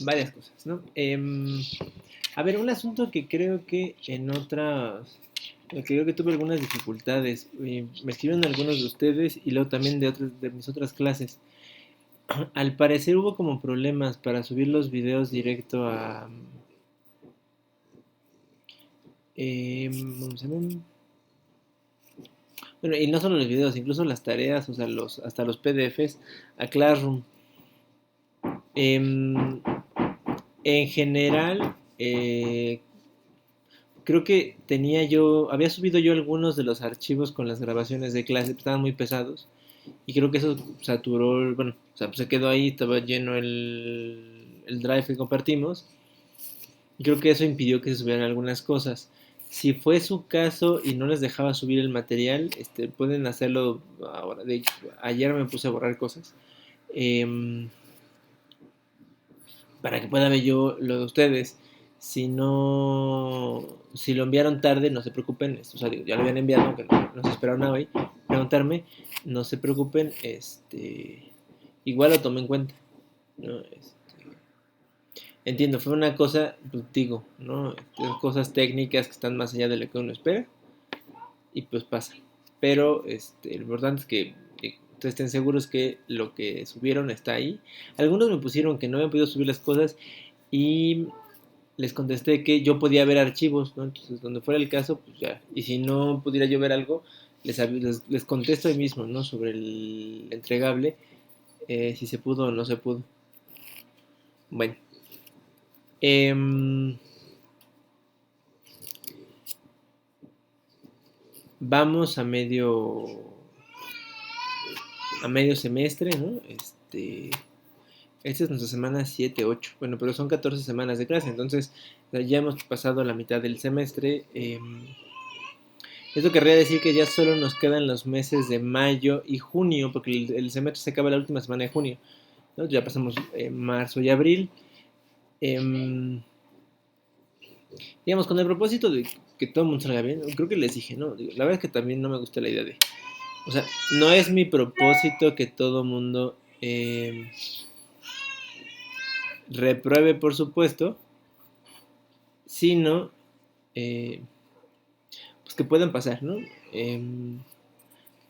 varias cosas, ¿no? A ver, un asunto que creo que en otras, que creo que tuve algunas dificultades. Me escribieron algunos de ustedes y luego también de mis otras clases. Al parecer hubo como problemas para subir los videos directo a... ¿cómo se llama? Bueno, y no solo los videos, incluso las tareas, o sea, hasta los PDFs a Classroom. Em, en general, creo que había subido yo algunos de los archivos con las grabaciones de clase, estaban muy pesados. Y creo que eso saturó, bueno, o sea, pues se quedó ahí, estaba lleno el drive que compartimos. Y creo que eso impidió que se subieran algunas cosas. Si fue su caso y no les dejaba subir el material, pueden hacerlo ahora. De hecho, ayer me puse a borrar cosas. em, para que pueda ver yo lo de ustedes. Si no, si lo enviaron tarde, no se preocupen. O sea, ya lo habían enviado, aunque no se esperaron a hoy. Preguntarme, no se preocupen. Igual lo tomé en cuenta. ¿No? Entiendo, fue una cosa, pues digo, ¿no? Cosas técnicas que están más allá de lo que uno espera. Y pues pasa. Pero lo importante es que ustedes estén seguros que lo que subieron está ahí. Algunos me pusieron que no habían podido subir las cosas y les contesté que yo podía ver archivos, ¿no? Entonces, donde fuera el caso, pues ya. Y si no pudiera yo ver algo, les contesto ahí mismo, ¿no? Sobre el entregable, si se pudo o no se pudo. Bueno, em, vamos a medio semestre, ¿no? Esta es nuestra semana 7 8. Bueno, pero son 14 semanas de clase, entonces ya hemos pasado la mitad del semestre. Esto querría decir que ya solo nos quedan los meses de mayo y junio, porque el semestre se acaba la última semana de junio, ¿no? Ya pasamos marzo y abril. Em, digamos, con el propósito de que todo el mundo salga bien, creo que les dije, ¿no? La verdad es que también no me gusta la idea de... O sea, no es mi propósito que todo el mundo repruebe, por supuesto, sino eh, pues que puedan pasar, ¿no?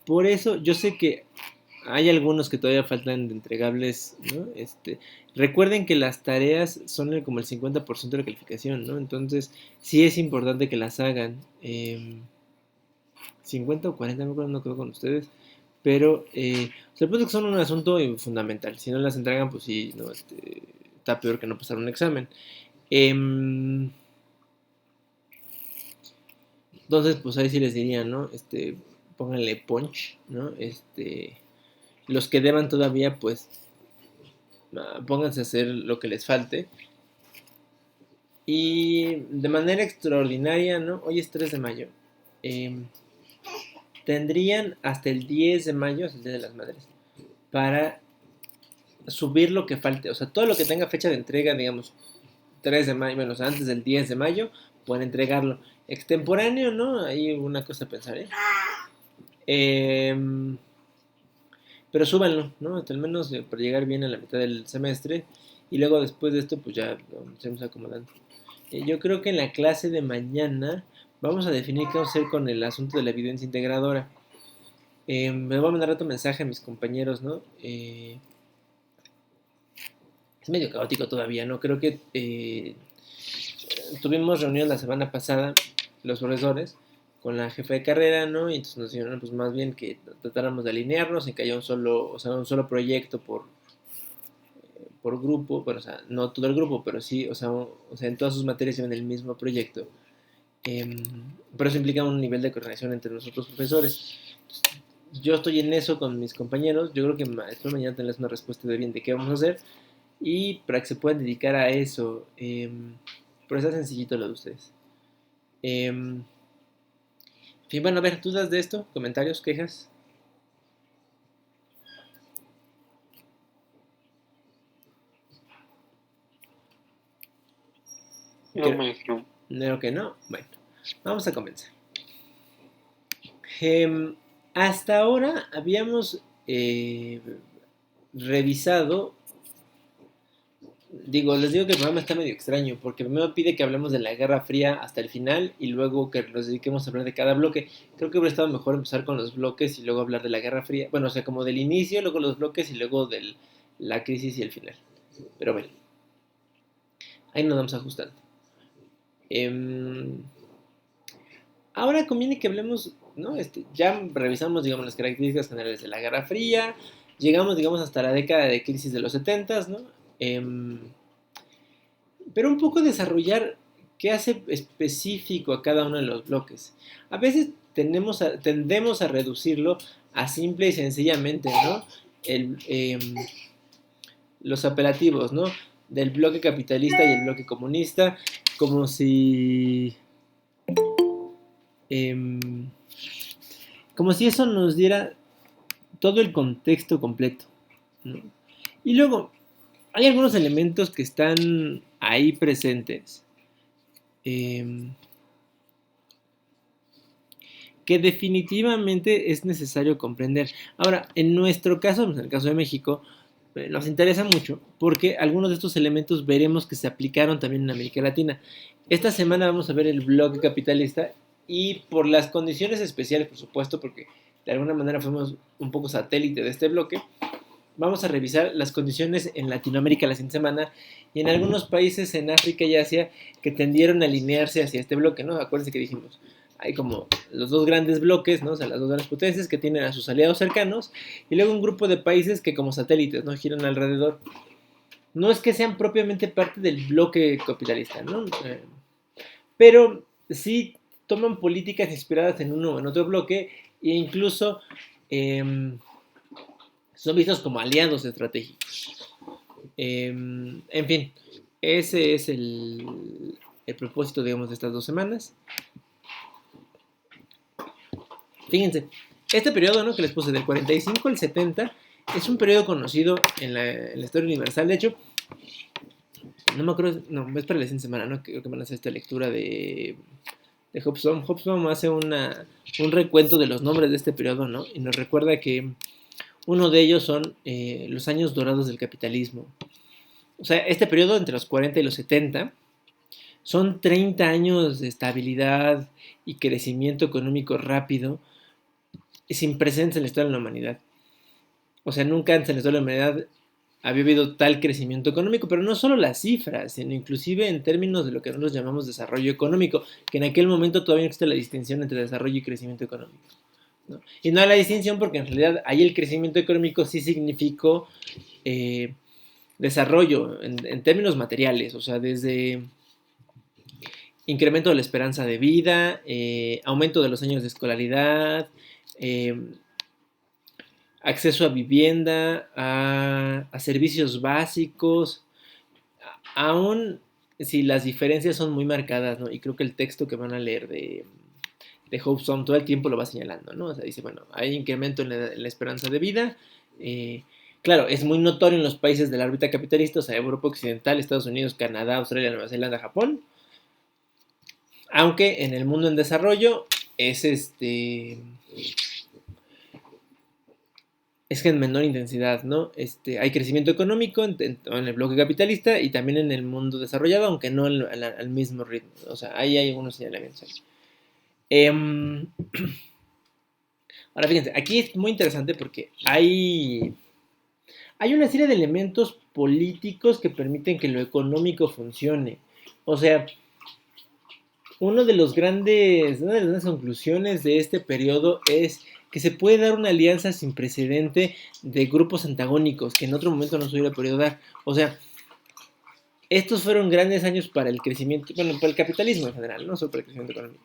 Por eso yo sé que hay algunos que todavía faltan de entregables, ¿no? Recuerden que las tareas son como el 50% de la calificación, ¿no? Entonces, sí es importante que las hagan. 50 o 40, no creo con ustedes. Pero, o sea, el punto es que son un asunto fundamental. Si no las entregan, pues sí, no, está peor que no pasar un examen. Em, entonces, pues ahí sí les diría, ¿no? Pónganle punch, ¿no? Los que deban todavía, pues pónganse a hacer lo que les falte. Y de manera extraordinaria, ¿no? Hoy es 3 de mayo. eh, Tendrían hasta el 10 de mayo, es el Día de las Madres, para subir lo que falte. O sea, todo lo que tenga fecha de entrega, digamos, 3 de mayo, bueno, o sea, antes del 10 de mayo, pueden entregarlo. Extemporáneo, ¿no? Hay una cosa a pensar, ¿eh? Eh, pero súbanlo, ¿no? Hasta al menos para llegar bien a la mitad del semestre. Y luego después de esto, pues ya lo vamos acomodando. Yo creo que en la clase de mañana vamos a definir qué vamos a hacer con el asunto de la evidencia integradora. Me voy a mandar otro mensaje a mis compañeros, ¿no? Es medio caótico todavía, ¿no? Creo que tuvimos reunión la semana pasada, los profesores, con la jefa de carrera, ¿no? Y entonces nos dijeron, pues más bien que tratáramos de alinearnos en que haya un solo proyecto por grupo, bueno, o sea, no todo el grupo, pero sí, o sea, en todas sus materias llevan el mismo proyecto. Eh, pero eso implica un nivel de coordinación entre nosotros profesores. Yo estoy en eso con mis compañeros. Yo creo que después mañana tendrás una respuesta de bien de qué vamos a hacer y para que se puedan dedicar a eso. Pero está sencillito lo de ustedes. En fin, bueno, a ver, ¿dudas de esto? ¿Comentarios? ¿Quejas? No, Creo, maestro. creo que no. Bueno, vamos a comenzar. Em, Hasta ahora habíamos revisado Les digo que el programa está medio extraño, porque primero pide que hablemos de la Guerra Fría hasta el final y luego que nos dediquemos a hablar de cada bloque. Creo que hubiera estado mejor empezar con los bloques y luego hablar de la Guerra Fría. Bueno, o sea, como del inicio, luego los bloques y luego de la crisis y el final. Pero bueno, ahí nos vamos ajustando. Em, Ahora conviene que hablemos, ¿no? Ya revisamos, digamos, las características generales de la Guerra Fría, llegamos, digamos, hasta la década de crisis de los 70, ¿no? Em, pero un poco desarrollar qué hace específico a cada uno de los bloques. A veces tendemos a reducirlo a simple y sencillamente, ¿no? El, los apelativos, ¿no? Del bloque capitalista y el bloque comunista, como si em, como si eso nos diera todo el contexto completo, ¿no? Y luego, hay algunos elementos que están ahí presentes, eh, que definitivamente es necesario comprender. Ahora, en nuestro caso, en el caso de México, nos interesa mucho porque algunos de estos elementos veremos que se aplicaron también en América Latina. Esta semana vamos a ver el bloque capitalista y por las condiciones especiales, por supuesto, porque de alguna manera fuimos un poco satélite de este bloque, vamos a revisar las condiciones en Latinoamérica la siguiente semana y en algunos países en África y Asia que tendieron a alinearse hacia este bloque, ¿no? Acuérdense que dijimos, hay como los dos grandes bloques, ¿no? O sea, las dos grandes potencias que tienen a sus aliados cercanos y luego un grupo de países que como satélites, ¿no? Giran alrededor. No es que sean propiamente parte del bloque capitalista, ¿no? Pero sí toman políticas inspiradas en uno o en otro bloque e incluso son vistos como aliados estratégicos. En fin, ese es el propósito, digamos, de estas 2 semanas. Fíjense, este periodo, ¿no? Que les puse del 45 al 70 es un periodo conocido en la historia universal. De hecho, no me acuerdo, no, es para la siguiente semana, ¿no? Creo que van a hacer esta lectura de Hobsbawm. Hobsbawm hace un recuento de los nombres de este periodo, ¿no? Y nos recuerda que uno de ellos son los años dorados del capitalismo. O sea, este periodo entre los 40 y los 70 son 30 años de estabilidad y crecimiento económico rápido sin precedentes en la historia de la humanidad. O sea, nunca antes en la historia de la humanidad había habido tal crecimiento económico, pero no solo las cifras, sino inclusive en términos de lo que nosotros llamamos desarrollo económico, que en aquel momento todavía no existe la distinción entre desarrollo y crecimiento económico, ¿no? Y no hay la distinción porque en realidad ahí el crecimiento económico sí significó desarrollo en términos materiales, o sea, desde incremento de la esperanza de vida, aumento de los años de escolaridad, eh, acceso a vivienda, a servicios básicos, aún si las diferencias son muy marcadas, ¿no? Y creo que el texto que van a leer de Hobsbawm todo el tiempo lo va señalando, ¿no? O sea, dice, bueno, hay incremento en la esperanza de vida. Claro, es muy notorio en los países de la órbita capitalista, o sea, Europa Occidental, Estados Unidos, Canadá, Australia, Nueva Zelanda, Japón. Aunque en el mundo en desarrollo es es que en menor intensidad, ¿no? Hay crecimiento económico en el bloque capitalista y también en el mundo desarrollado, aunque no al mismo ritmo. O sea, ahí hay algunos señalamientos ahí. Ahora fíjense, aquí es muy interesante porque hay una serie de elementos políticos que permiten que lo económico funcione. O sea, una de las grandes conclusiones de este periodo es que se puede dar una alianza sin precedente de grupos antagónicos que en otro momento no se hubiera podido dar. O sea, estos fueron grandes años para el crecimiento, bueno, para el capitalismo en general, no solo para el crecimiento económico.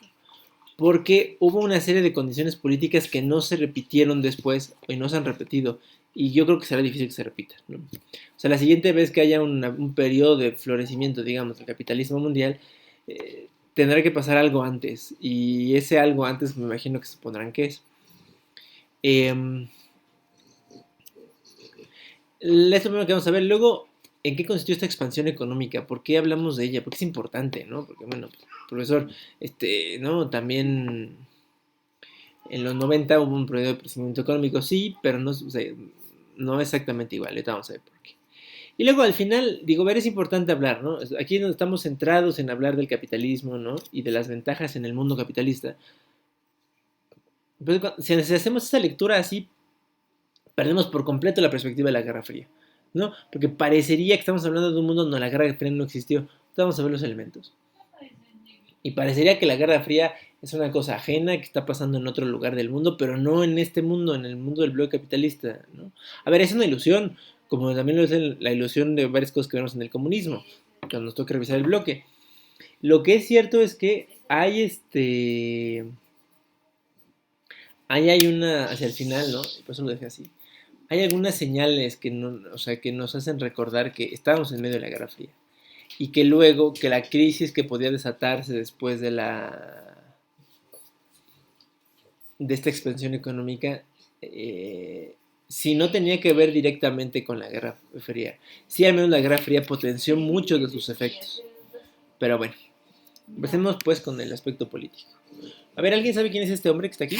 Porque hubo una serie de condiciones políticas que no se repitieron después y no se han repetido. Y yo creo que será difícil que se repita, ¿no? O sea, la siguiente vez que haya un periodo de florecimiento, digamos, del capitalismo mundial, tendrá que pasar algo antes. Y ese algo antes me imagino que se pondrán qué es. Eh, Esto primero que vamos a ver. Luego, ¿en qué consistió esta expansión económica? ¿Por qué hablamos de ella? Porque es importante, ¿no? Porque, bueno, profesor, ¿no? También en los 90 hubo un periodo de crecimiento económico, sí, pero no, o sea, no exactamente igual. Ahorita vamos a ver por qué. Y luego al final, digo, ver, es importante hablar, ¿no? Aquí no estamos centrados en hablar del capitalismo, ¿no? Y de las ventajas en el mundo capitalista. Pero si hacemos esa lectura así, perdemos por completo la perspectiva de la Guerra Fría, ¿no? Porque parecería que estamos hablando de un mundo donde la Guerra Fría no existió. Vamos a ver los elementos. Y parecería que la Guerra Fría es una cosa ajena que está pasando en otro lugar del mundo, pero no en este mundo, en el mundo del bloque capitalista, ¿no? A ver, es una ilusión, como también lo es la ilusión de varias cosas que vemos en el comunismo, cuando nos toca revisar el bloque. Lo que es cierto es que hay hay una, hacia el final, ¿no? Por eso lo dejé así. Hay algunas señales que, no, o sea, que nos hacen recordar que estábamos en medio de la Guerra Fría y que luego que la crisis que podía desatarse después de esta expansión económica, si no tenía que ver directamente con la Guerra Fría, sí al menos la Guerra Fría potenció muchos de sus efectos. Pero bueno, empecemos pues con el aspecto político. A ver, ¿alguien sabe quién es este hombre que está aquí?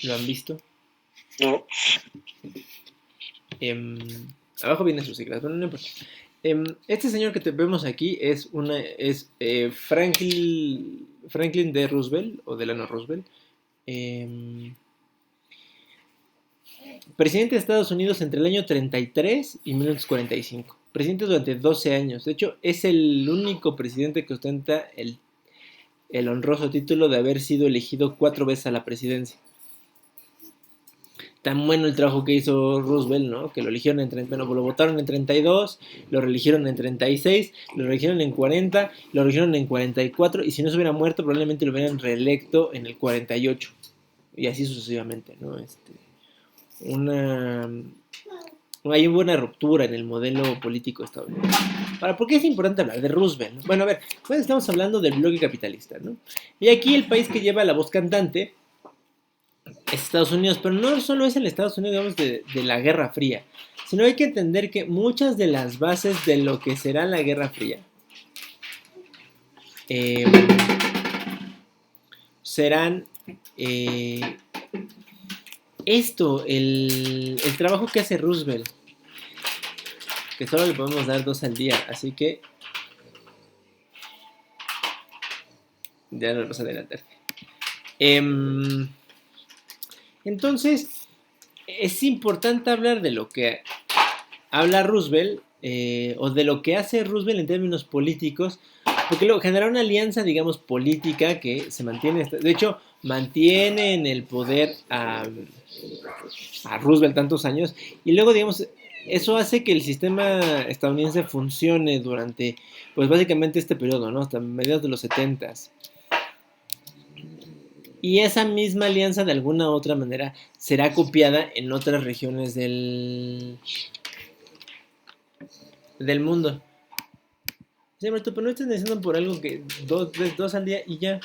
¿Lo han visto? No. Abajo vienen sus siglas, pero no importa. Este señor que vemos aquí es Franklin D. Roosevelt o Delano Roosevelt, presidente de Estados Unidos entre el año 33 y 1945. Presidente durante 12 años. De hecho, es el único presidente que ostenta el honroso título de haber sido elegido 4 veces a la presidencia. Tan bueno el trabajo que hizo Roosevelt, ¿no? Que lo eligieron lo votaron en 32, lo reeligieron en 36, lo reeligieron en 40, lo reeligieron en 44, y si no se hubiera muerto, probablemente lo hubieran reelecto en el 48. Y así sucesivamente, ¿no? Hay una buena ruptura en el modelo político estadounidense. Ahora, ¿por qué es importante hablar de Roosevelt? Bueno, a ver, pues estamos hablando del bloque capitalista, ¿no? Y aquí el país que lleva la voz cantante es Estados Unidos, pero no solo es el Estados Unidos, digamos, de la Guerra Fría, sino hay que entender que muchas de las bases de lo que será la Guerra Fría serán el trabajo que hace Roosevelt, que solo le podemos dar 2 al día, así que ya no lo vas a adelantar. Entonces, es importante hablar de lo que habla Roosevelt, o de lo que hace Roosevelt en términos políticos, porque luego genera una alianza, digamos, política que se mantiene, de hecho, mantiene en el poder a Roosevelt tantos años, y luego, digamos, eso hace que el sistema estadounidense funcione durante, pues básicamente este periodo, ¿no? Hasta mediados de los 70s. Y esa misma alianza de alguna u otra manera será copiada en otras regiones del mundo. Sí, Alberto, pero no estás diciendo por algo que dos al día y ya.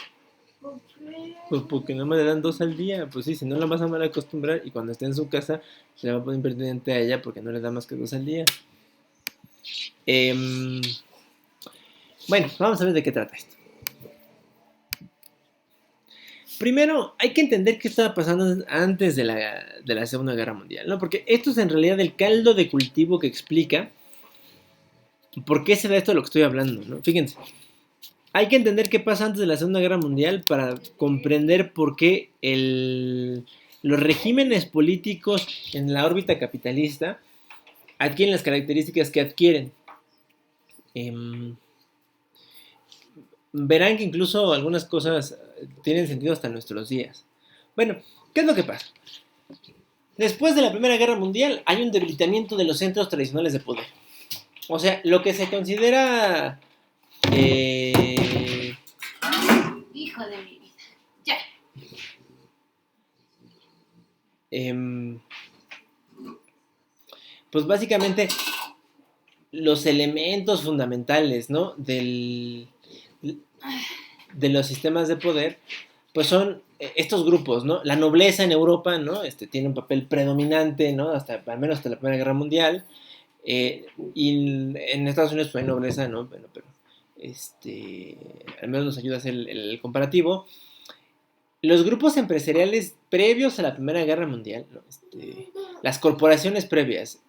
Pues porque no me le dan 2 al día. Pues sí, si no la vas a mal acostumbrar y cuando esté en su casa se le va a poner impertinente a ella porque no le da más que 2 al día. Bueno, vamos a ver de qué trata esto. Primero, hay que entender qué estaba pasando antes de la Segunda Guerra Mundial, ¿no? Porque esto es en realidad el caldo de cultivo que explica por qué se da esto de lo que estoy hablando, ¿no? Fíjense, hay que entender qué pasa antes de la Segunda Guerra Mundial para comprender por qué los regímenes políticos en la órbita capitalista adquieren las características que adquieren. Verán que incluso algunas cosas tienen sentido hasta nuestros días. Bueno, ¿qué es lo que pasa? Después de la Primera Guerra Mundial hay un debilitamiento de los centros tradicionales de poder. O sea, lo que se considera... Hijo de mi vida. Ya. Pues básicamente los elementos fundamentales, ¿no? De los sistemas de poder, pues son estos grupos, ¿no? La nobleza en Europa, ¿no? Tiene un papel predominante, ¿no? Al menos hasta la Primera Guerra Mundial. Y en Estados Unidos pues hay nobleza, ¿no? Pero al menos nos ayuda a hacer el comparativo. los grupos empresariales previos a la Primera Guerra Mundial, ¿no? Las corporaciones previas,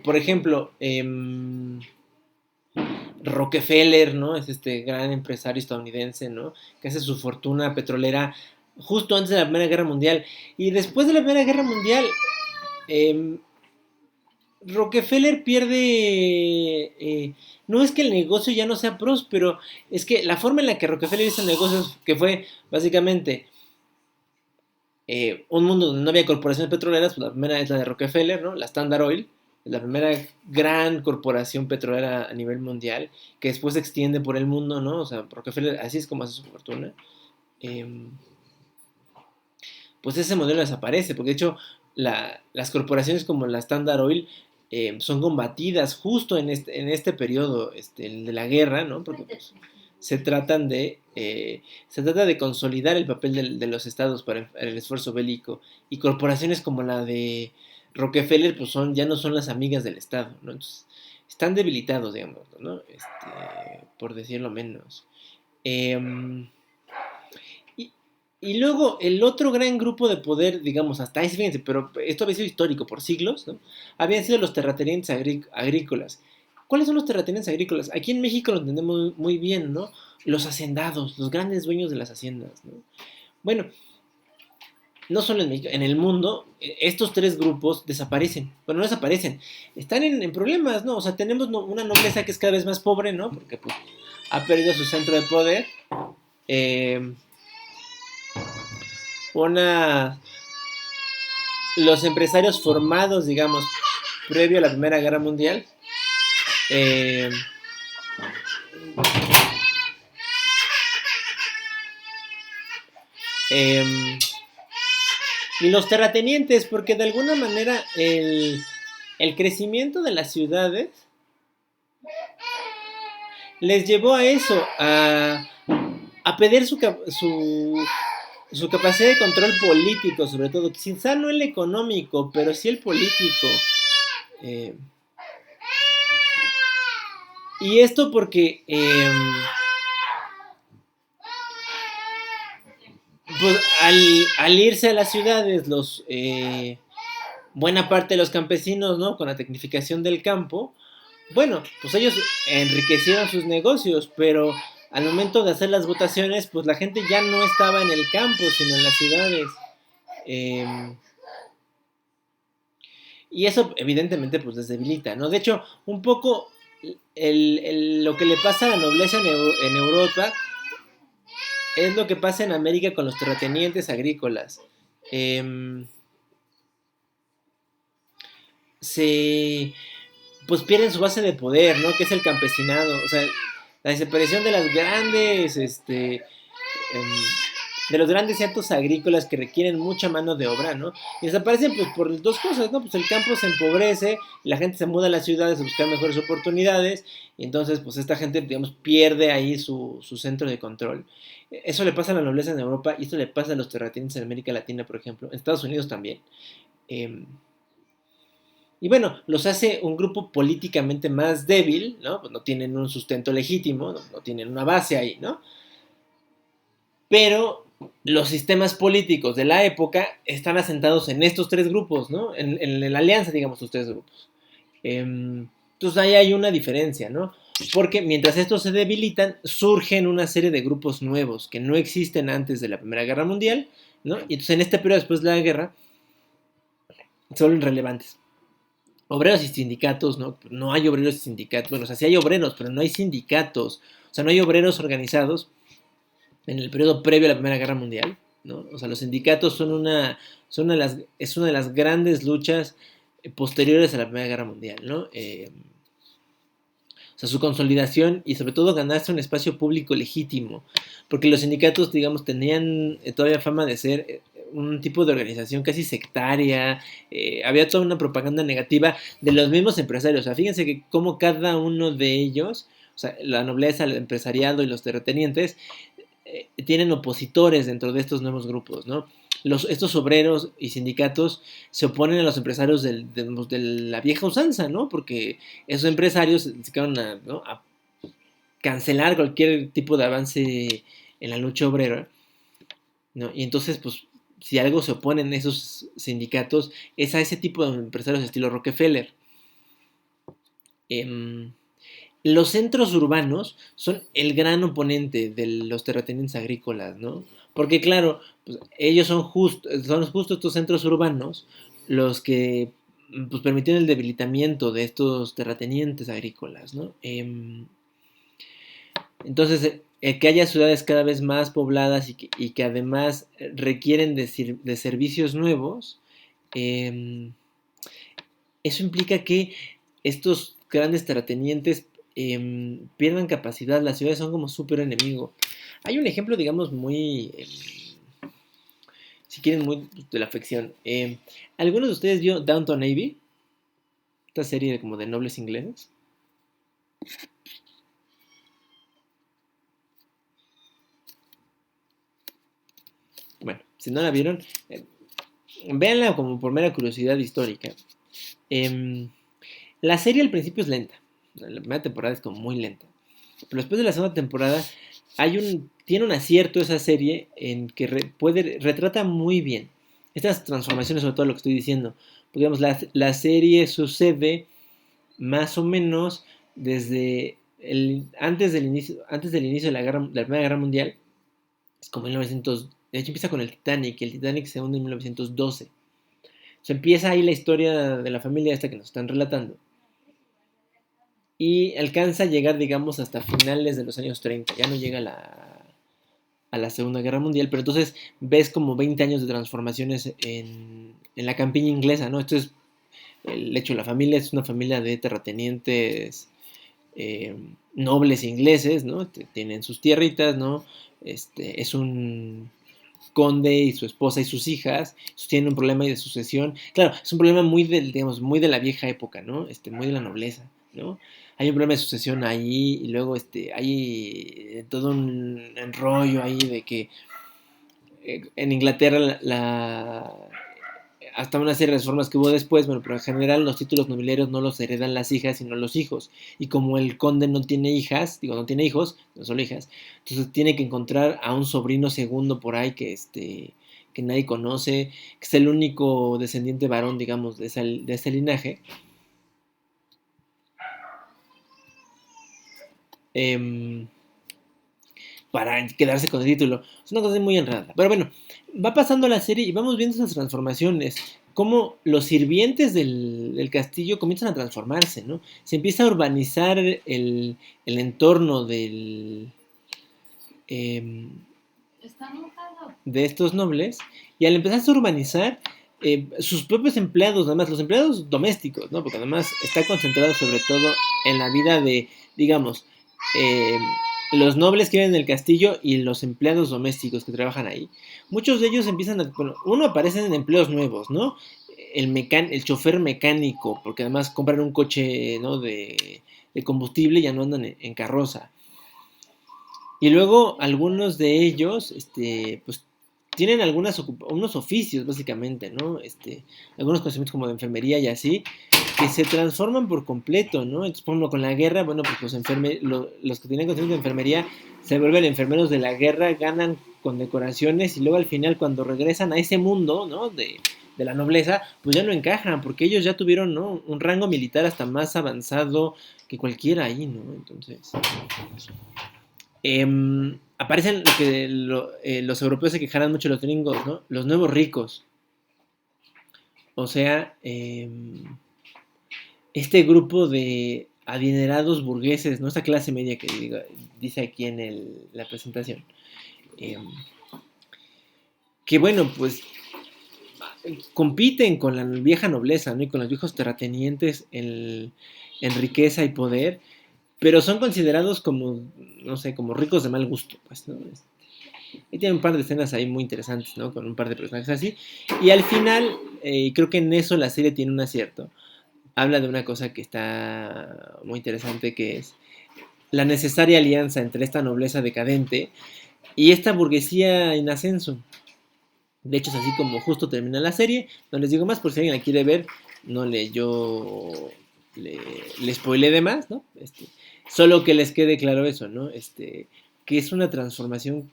por ejemplo, Rockefeller, ¿no? Es este gran empresario estadounidense, ¿no? Que hace su fortuna petrolera justo antes de la Primera Guerra Mundial. Y después de la Primera Guerra Mundial, eh, Rockefeller pierde. No es que el negocio ya no sea próspero, es que la forma en la que Rockefeller hizo el negocio, que fue básicamente un mundo donde no había corporaciones petroleras, pues la primera es la de Rockefeller, ¿no? La Standard Oil, la primera gran corporación petrolera a nivel mundial, que después se extiende por el mundo, ¿no? O sea, Rockefeller así es como hace su fortuna. Eh, pues ese modelo desaparece, porque de hecho las corporaciones como la Standard Oil son combatidas justo en este periodo el de la guerra, ¿no? Porque pues, se tratan se trata de consolidar el papel de los estados para el esfuerzo bélico, y corporaciones como la de Rockefeller pues ya no son las amigas del estado, ¿no? Entonces, están debilitados, digamos, ¿no? Por decirlo menos. Eh, y, y luego el otro gran grupo de poder, digamos, hasta ahí, fíjense, pero esto había sido histórico por siglos, ¿no? Habían sido los terratenientes agrícolas. ¿Cuáles son los terratenientes agrícolas? Aquí en México lo entendemos muy bien, ¿no? Los hacendados, los grandes dueños de las haciendas, ¿no? Bueno, no solo en México, en el mundo, estos tres grupos desaparecen. Bueno, no desaparecen, están en problemas, ¿no? O sea, tenemos una nobleza que es cada vez más pobre, ¿no? Porque pues, ha perdido su centro de poder. Eh, una los empresarios formados, digamos, previo a la Primera Guerra Mundial, eh, eh, y los terratenientes, porque de alguna manera el crecimiento de las ciudades les llevó a eso, a perder su capacidad de control político, sobre todo, quizá no el económico, pero sí el político. Eh, y esto porque, pues, al irse a las ciudades, buena parte de los campesinos, ¿no? Con la tecnificación del campo, bueno, pues ellos enriquecieron sus negocios, pero al momento de hacer las votaciones, pues la gente ya no estaba en el campo, sino en las ciudades. Eh, y eso evidentemente pues les debilita, ¿no? De hecho, un poco lo que le pasa a la nobleza en Europa es lo que pasa en América con los terratenientes agrícolas. Eh, se pues pierden su base de poder, ¿no? Que es el campesinado. O sea, la desaparición de las grandes, de los grandes centros agrícolas que requieren mucha mano de obra, ¿no? Y desaparecen pues por dos cosas, ¿no? Pues el campo se empobrece, y la gente se muda a las ciudades a buscar mejores oportunidades, y entonces pues esta gente, digamos, pierde ahí su centro de control. Eso le pasa a la nobleza en Europa, y esto le pasa a los terratenientes en América Latina, por ejemplo, en Estados Unidos también. Eh, y bueno, los hace un grupo políticamente más débil, ¿no? Pues no tienen un sustento legítimo, no tienen una base ahí, ¿no? Pero los sistemas políticos de la época están asentados en estos tres grupos, ¿no? En la alianza, digamos, estos tres grupos. Entonces ahí hay una diferencia, ¿no? Porque mientras estos se debilitan, surgen una serie de grupos nuevos que no existen antes de la Primera Guerra Mundial, ¿no? Y entonces en este periodo después de la guerra se vuelven relevantes. Obreros y sindicatos, ¿no? No hay obreros y sindicatos. Bueno, o sea, sí hay obreros, pero no hay sindicatos. O sea, no hay obreros organizados en el periodo previo a la Primera Guerra Mundial, ¿no? O sea, los sindicatos es una de las grandes luchas posteriores a la Primera Guerra Mundial, ¿no? O sea, su consolidación y sobre todo ganarse un espacio público legítimo, porque los sindicatos, digamos, tenían todavía fama de ser un tipo de organización casi sectaria, había toda una propaganda negativa de los mismos empresarios. O sea, fíjense que como cada uno de ellos, o sea, la nobleza, el empresariado y los terratenientes, tienen opositores dentro de estos nuevos grupos, ¿no? Estos obreros y sindicatos se oponen a los empresarios de la vieja usanza, ¿no? Porque esos empresarios se quedan ¿no? a cancelar cualquier tipo de avance en la lucha obrera. ¿no? Y entonces, pues, si algo se oponen esos sindicatos, es a ese tipo de empresarios estilo Rockefeller. Em, los centros urbanos son el gran oponente de los terratenientes agrícolas, ¿no? Porque claro, pues, ellos son justo estos centros urbanos los que pues, permitieron el debilitamiento de estos terratenientes agrícolas, ¿no? Entonces, que haya ciudades cada vez más pobladas y que además requieren de servicios nuevos, eh, eso implica que estos grandes terratenientes pierdan capacidad, las ciudades son como súper enemigo. Hay un ejemplo, digamos, muy, si quieren, muy de la ficción. ¿Alguno de ustedes vio Downton Abbey? Esta serie como de nobles ingleses. Bueno, si no la vieron, véanla como por mera curiosidad histórica. Em, la serie al principio es lenta. La primera temporada es como muy lenta. Pero después de la segunda temporada tiene un acierto esa serie en que retrata muy bien estas transformaciones, sobre todo lo que estoy diciendo. Porque, digamos, la serie sucede más o menos desde antes del inicio de la Primera Guerra Mundial. Es como 1900, de hecho empieza con el Titanic, y el Titanic se hunde en 1912. Se empieza ahí la historia de la familia esta que nos están relatando. Y alcanza a llegar, digamos, hasta finales de los años 30. Ya no llega a la Segunda Guerra Mundial, pero entonces ves como 20 años de transformaciones en la campiña inglesa, ¿no? Esto es el hecho, la familia es una familia de terratenientes nobles ingleses, ¿no? Tienen sus tierritas, ¿no? Es un conde y su esposa y sus hijas tienen un problema de sucesión. Claro, es un problema digamos, muy de la vieja época, ¿no? Muy de la nobleza, ¿no? Hay un problema de sucesión ahí y luego hay todo un enrollo ahí de que en Inglaterra hasta una serie de reformas que hubo después, bueno, pero en general los títulos nobiliarios no los heredan las hijas, sino los hijos. Y como el conde no tiene hijas, no tiene hijos, no solo hijas, entonces tiene que encontrar a un sobrino segundo por ahí que nadie conoce, que es el único descendiente varón, digamos, de ese linaje. Eh, para quedarse con el título. Es una cosa muy enredada. Pero bueno, va pasando la serie y vamos viendo esas transformaciones. Cómo los sirvientes del castillo comienzan a transformarse, ¿no? Se empieza a urbanizar el entorno eh, de estos nobles. Y al empezar a urbanizar, sus propios empleados, además, los empleados domésticos, ¿no? Porque además está concentrado sobre todo en la vida de, digamos, eh, los nobles que viven en el castillo y los empleados domésticos que trabajan ahí. Muchos de ellos empiezan bueno, uno aparecen en empleos nuevos, ¿no? El chofer mecánico, porque además compran un coche, ¿no? de combustible y ya no andan en carroza. Y luego algunos de ellos, pues tienen unos oficios básicamente, ¿no? Algunos conocimientos como de enfermería y así, que se transforman por completo, ¿no? Entonces, por ejemplo, con la guerra, bueno, pues los que tienen conocimientos de enfermería se vuelven enfermeros de la guerra, ganan condecoraciones y luego al final cuando regresan a ese mundo, ¿no? De la nobleza, pues ya no encajan, porque ellos ya tuvieron, ¿no? Un rango militar hasta más avanzado que cualquiera ahí, ¿no? Entonces, aparecen los europeos se quejaran mucho de los gringos, ¿no? Los nuevos ricos. O sea, este grupo de adinerados burgueses, ¿no? Esta clase media que dice aquí en la presentación. Que bueno, pues compiten con la vieja nobleza, ¿no? Y con los viejos terratenientes en riqueza y poder, pero son considerados como, no sé, como ricos de mal gusto, pues, ¿no? Y tiene un par de escenas ahí muy interesantes, ¿no? Con un par de personajes así. Y al final, creo que en eso la serie tiene un acierto. Habla de una cosa que está muy interesante, que es la necesaria alianza entre esta nobleza decadente y esta burguesía en ascenso. De hecho, es así como justo termina la serie. No les digo más por si alguien la quiere ver. No yo le spoilé de más, ¿no? Solo que les quede claro eso, ¿no? Que es una transformación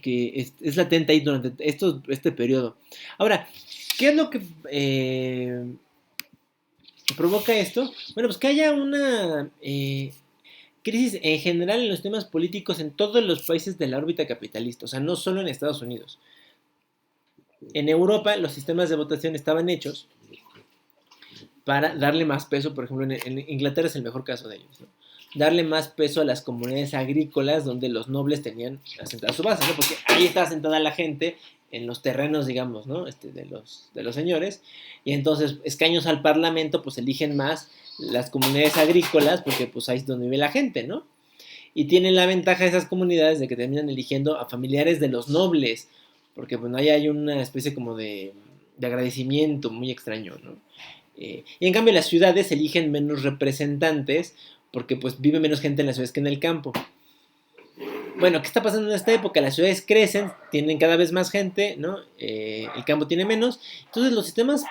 es latente ahí durante este periodo. Ahora, ¿qué es lo que provoca esto? Bueno, pues que haya una crisis en general en los temas políticos en todos los países de la órbita capitalista, o sea, no solo en Estados Unidos. En Europa los sistemas de votación estaban hechos para darle más peso, por ejemplo, en Inglaterra es el mejor caso de ellos, ¿no? Darle más peso a las comunidades agrícolas donde los nobles tenían asentada su base, ¿no? Porque ahí está asentada la gente en los terrenos, digamos, ¿no? De los señores, y entonces escaños al parlamento, pues eligen más las comunidades agrícolas, porque pues ahí es donde vive la gente, ¿no? Y tienen la ventaja de esas comunidades de que terminan eligiendo a familiares de los nobles, porque bueno, ahí hay una especie como de agradecimiento muy extraño, ¿no? Y en cambio las ciudades eligen menos representantes porque pues vive menos gente en las ciudades que en el campo. Bueno, ¿qué está pasando en esta época? Las ciudades crecen, tienen cada vez más gente, ¿no? El campo tiene menos. Entonces los sistemas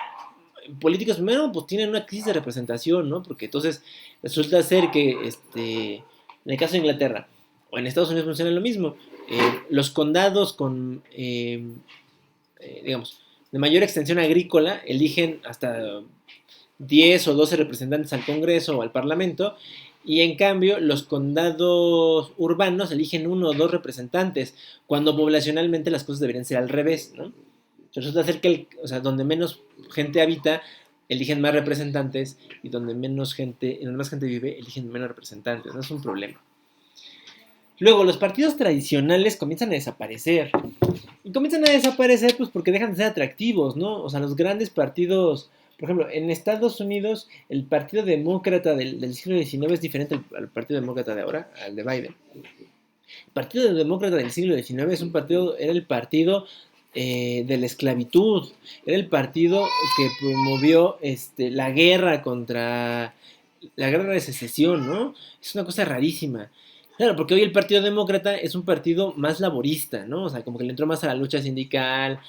políticos primero pues tienen una crisis de representación, ¿no? Porque entonces resulta ser que en el caso de Inglaterra o en Estados Unidos funciona lo mismo. Los condados con, digamos, de mayor extensión agrícola eligen hasta 10 o 12 representantes al Congreso o al Parlamento, y en cambio los condados urbanos eligen uno o dos representantes, cuando poblacionalmente las cosas deberían ser al revés, ¿no? Resulta ser que, o sea, donde menos gente habita, eligen más representantes, y donde menos gente, donde más gente vive, eligen menos representantes, ¿no? Es un problema. Luego, los partidos tradicionales comienzan a desaparecer. Y comienzan a desaparecer pues porque dejan de ser atractivos, ¿no? O sea, los grandes partidos, por ejemplo, en Estados Unidos, el Partido Demócrata del siglo XIX es diferente al Partido Demócrata de ahora, al de Biden. El Partido Demócrata del siglo XIX es un partido, era el partido de la esclavitud, era el partido que promovió la guerra contra la guerra de secesión, ¿no? Es una cosa rarísima. Claro, porque hoy el Partido Demócrata es un partido más laborista, ¿no? O sea, como que le entró más a la lucha sindical,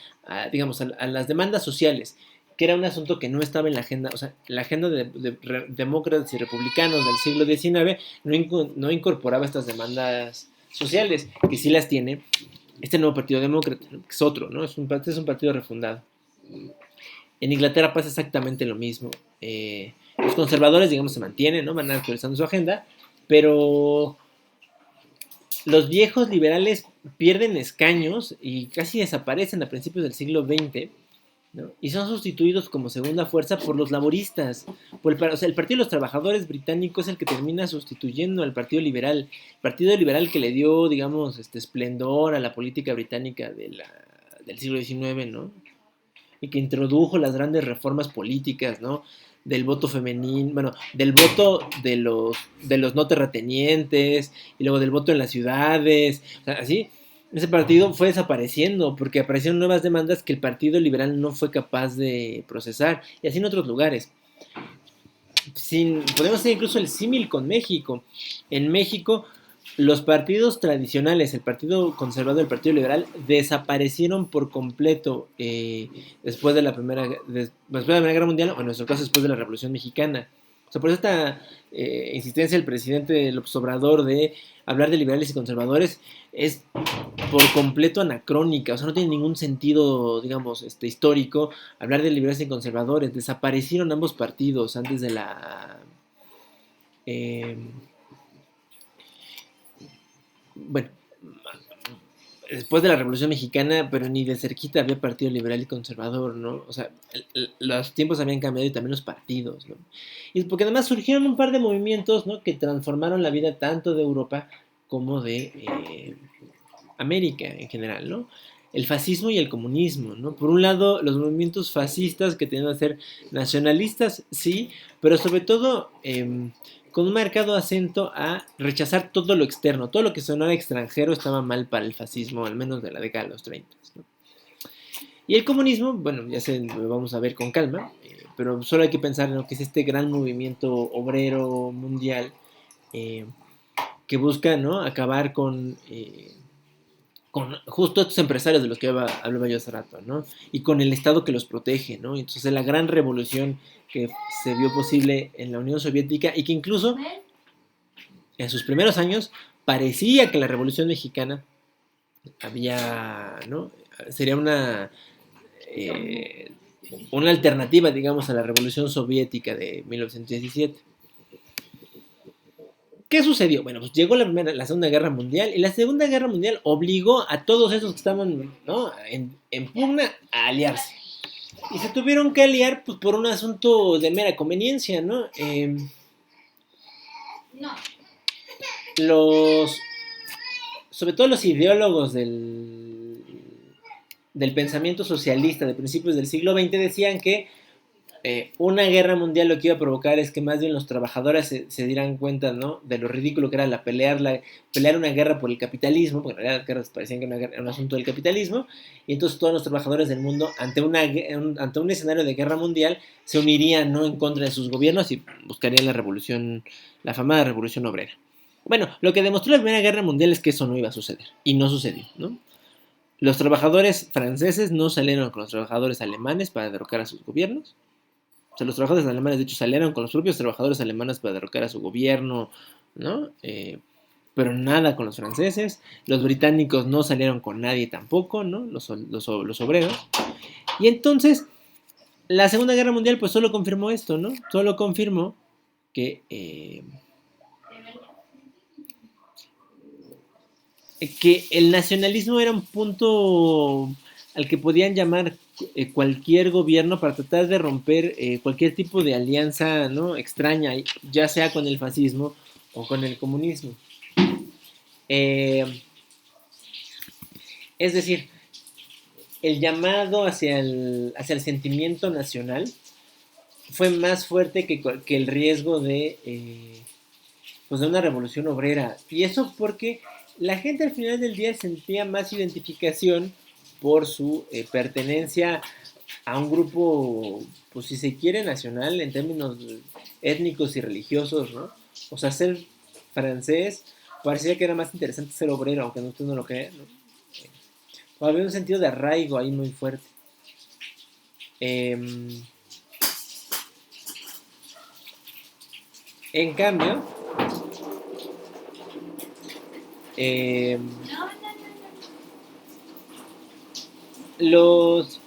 digamos, a las demandas sociales, que era un asunto que no estaba en la agenda, o sea, la agenda de demócratas y republicanos del siglo XIX no incorporaba estas demandas sociales, que sí las tiene este nuevo Partido Demócrata, ¿no? Que es otro, ¿no? Es un partido refundado. En Inglaterra pasa exactamente lo mismo. Los conservadores, digamos, se mantienen, ¿no? Van actualizando su agenda, pero los viejos liberales pierden escaños y casi desaparecen a principios del siglo XX, ¿no? Y son sustituidos como segunda fuerza por los laboristas. O sea, el Partido de los Trabajadores británico es el que termina sustituyendo al Partido Liberal. El Partido Liberal que le dio, digamos, esplendor a la política británica del siglo XIX, ¿no? Y que introdujo las grandes reformas políticas, ¿no? Del voto femenino, bueno, del voto de los no terratenientes, y luego del voto en las ciudades, o sea, así, ese partido fue desapareciendo, porque aparecieron nuevas demandas que el Partido Liberal no fue capaz de procesar, y así en otros lugares. Podemos hacer incluso el símil con México. En México, los partidos tradicionales, el Partido Conservador y el Partido Liberal, desaparecieron por completo después de la Primera Guerra Mundial, o en nuestro caso después de la Revolución Mexicana. O sea, por esta insistencia del presidente López Obrador de hablar de liberales y conservadores es por completo anacrónica, o sea, no tiene ningún sentido, digamos, histórico hablar de liberales y conservadores. Desaparecieron ambos partidos antes de la... bueno, después de la Revolución Mexicana, pero ni de cerquita había partido liberal y conservador, ¿no? O sea, los tiempos habían cambiado y también los partidos, ¿no? Y porque además surgieron un par de movimientos, ¿no? Que transformaron la vida tanto de Europa como de América en general, ¿no? El fascismo y el comunismo, ¿no? Por un lado, los movimientos fascistas que tenían que ser nacionalistas, sí, pero sobre todo con un marcado acento a rechazar todo lo externo, todo lo que sonara extranjero estaba mal para el fascismo, al menos de la década de los 30, ¿no? Y el comunismo, bueno, ya lo vamos a ver con calma, pero solo hay que pensar en lo que es este gran movimiento obrero mundial que busca, ¿no? Acabar con justo estos empresarios de los que hablaba yo hace rato, ¿no? Y con el Estado que los protege, ¿no? Entonces la gran revolución que se vio posible en la Unión Soviética y que incluso en sus primeros años parecía que la Revolución Mexicana había, ¿no? Sería eh, una alternativa, digamos, a la Revolución Soviética de 1917. ¿Qué sucedió? Bueno, pues llegó la Segunda Guerra Mundial y la Segunda Guerra Mundial obligó a todos esos que estaban, ¿no?, en pugna a aliarse. Y se tuvieron que aliar pues, por un asunto de mera conveniencia, ¿no? No. Los, sobre todo los ideólogos del pensamiento socialista de principios del siglo XX decían que una guerra mundial lo que iba a provocar es que más bien los trabajadores se dieran cuenta, ¿no?, de lo ridículo que era pelear una guerra por el capitalismo, porque en realidad las guerras parecían que era un asunto del capitalismo, y entonces todos los trabajadores del mundo ante un escenario de guerra mundial se unirían, ¿no?, en contra de sus gobiernos y buscarían la famada revolución obrera. Bueno, lo que demostró la Primera Guerra Mundial es que eso no iba a suceder, y no sucedió, ¿no? Los trabajadores franceses no salieron con los trabajadores alemanes para derrocar a sus gobiernos. O sea, los trabajadores alemanes, de hecho, salieron con los propios trabajadores alemanes para derrocar a su gobierno, ¿no? Pero nada con los franceses. Los británicos no salieron con nadie tampoco, ¿no? Los obreros. Y entonces, la Segunda Guerra Mundial, pues solo confirmó esto, ¿no? Solo confirmó que, que el nacionalismo era un punto al que podían llamar cualquier gobierno para tratar de romper cualquier tipo de alianza, ¿no?, extraña, ya sea con el fascismo o con el comunismo. Eh, es decir, el llamado hacia el sentimiento nacional fue más fuerte que el riesgo pues de una revolución obrera. Y eso porque la gente al final del día sentía más identificación por su pertenencia a un grupo, pues si se quiere, nacional en términos étnicos y religiosos, ¿no? O sea, ser francés parecía que era más interesante ser obrero, aunque usted no lo crea, ¿no? Había un sentido de arraigo ahí muy fuerte. En cambio, eh, los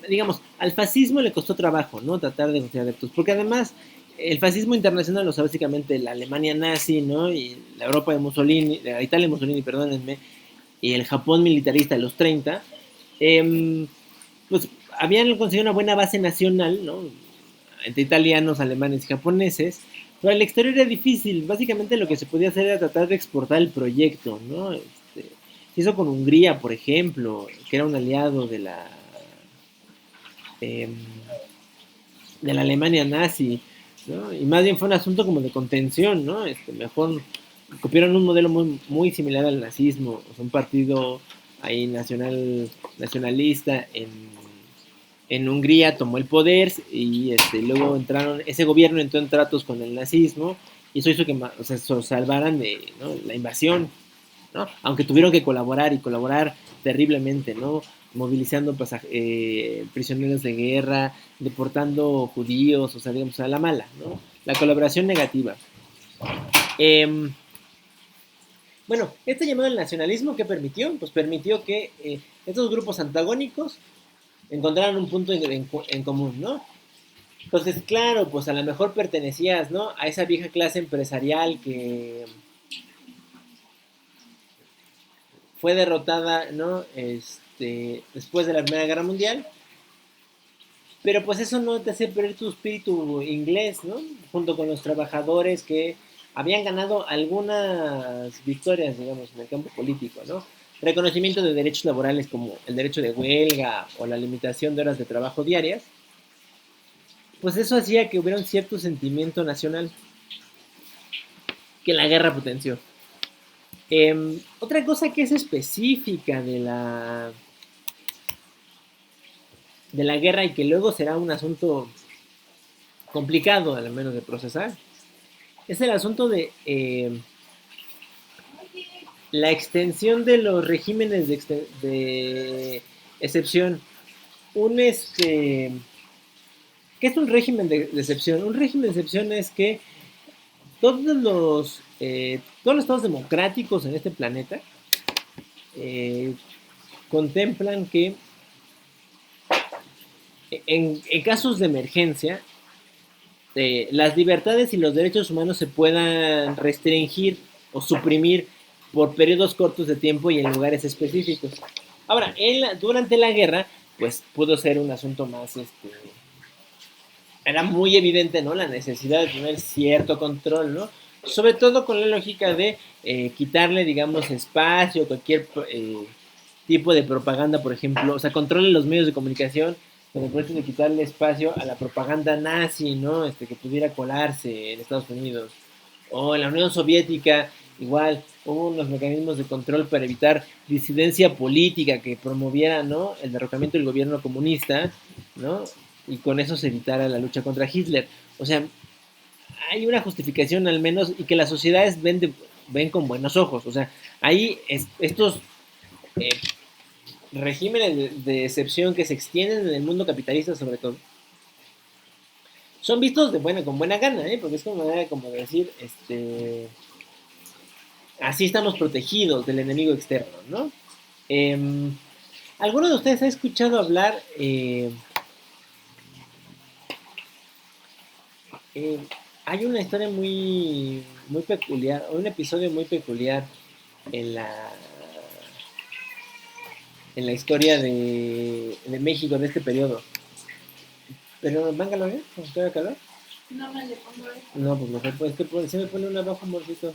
digamos, al fascismo le costó trabajo, ¿no?, tratar de conseguir adeptos, porque además el fascismo internacional, o sea, básicamente la Alemania nazi, ¿no?, y la Europa de Mussolini, la Italia de Mussolini, perdónenme, y el Japón militarista de los 30, pues habían conseguido una buena base nacional, ¿no?, entre italianos, alemanes y japoneses, pero el exterior era difícil. Básicamente lo que se podía hacer era tratar de exportar el proyecto, ¿no? Se hizo con Hungría, por ejemplo, que era un aliado eh, de la Alemania nazi, ¿no? Y más bien fue un asunto como de contención, ¿no? Mejor copiaron un modelo muy similar al nazismo, o sea, un partido ahí nacionalista en Hungría tomó el poder y luego ese gobierno entró en tratos con el nazismo y eso hizo que, o sea, se salvaran de, ¿no?, la invasión, ¿no? Aunque tuvieron que colaborar y colaborar terriblemente, ¿no?, movilizando prisioneros de guerra, deportando judíos, o sea, digamos, a la mala, ¿no? La colaboración negativa. Bueno, este llamado al nacionalismo, ¿qué permitió? Pues permitió que estos grupos antagónicos encontraran un punto en común, ¿no? Entonces, claro, pues a lo mejor pertenecías, ¿no?, a esa vieja clase empresarial que fue derrotada, ¿no?, después de la Primera Guerra Mundial, pero pues eso no te hace perder tu espíritu inglés, ¿no?, junto con los trabajadores que habían ganado algunas victorias, digamos, en el campo político, ¿no? Reconocimiento de derechos laborales como el derecho de huelga o la limitación de horas de trabajo diarias, pues eso hacía que hubiera un cierto sentimiento nacional que la guerra potenció. Otra cosa que es específica de la guerra y que luego será un asunto complicado, al menos de procesar, es el asunto de la extensión de los regímenes de excepción. Un ¿Qué es un régimen de excepción? Un régimen de excepción es que todos los estados democráticos en este planeta contemplan que en casos de emergencia las libertades y los derechos humanos se puedan restringir o suprimir por periodos cortos de tiempo y en lugares específicos. Ahora, durante la guerra, pues pudo ser un asunto más, era muy evidente, ¿no? La necesidad de tener cierto control, ¿no? Sobre todo con la lógica de quitarle, digamos, espacio, cualquier tipo de propaganda, por ejemplo, o sea, control en los medios de comunicación, con el propósito de quitarle espacio a la propaganda nazi, ¿no? Que pudiera colarse en Estados Unidos. O en la Unión Soviética, igual, hubo unos mecanismos de control para evitar disidencia política que promoviera, ¿no? El derrocamiento del gobierno comunista, ¿no? Y con eso se evitara la lucha contra Hitler. O sea, hay una justificación al menos y que las sociedades ven con buenos ojos. O sea, ahí estos eh, regímenes de excepción que se extienden en el mundo capitalista sobre todo, son vistos con buena gana, porque es como manera como de decir, así estamos protegidos del enemigo externo, ¿no? ¿Alguno de ustedes ha escuchado hablar hay una historia muy, muy peculiar, un episodio muy peculiar en la historia de México de este periodo? Pero, Bangalore, ¿te da calor? No me le pongo eso. No, pues mejor, pues, se me pone una bajo, amorcito.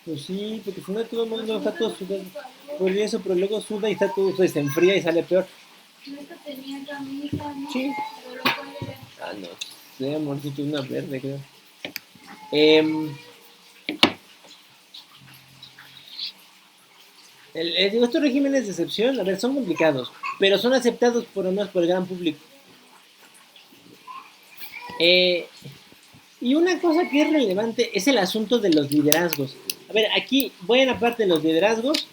Pues sí, porque si no todo el mundo está todo sudado. Por eso, pero luego suda y está todo, pues, se enfría y sale peor. Nunca tenía camisa, ¿no? Sí. Pero lo puede ver. Ah, no sé, amorcito, una verde, creo. Eh, digo, estos regímenes de excepción, a ver, son complicados, pero son aceptados por lo menos por el gran público. Y una cosa que es relevante es el asunto de los liderazgos. A ver, aquí, buena parte de los liderazgos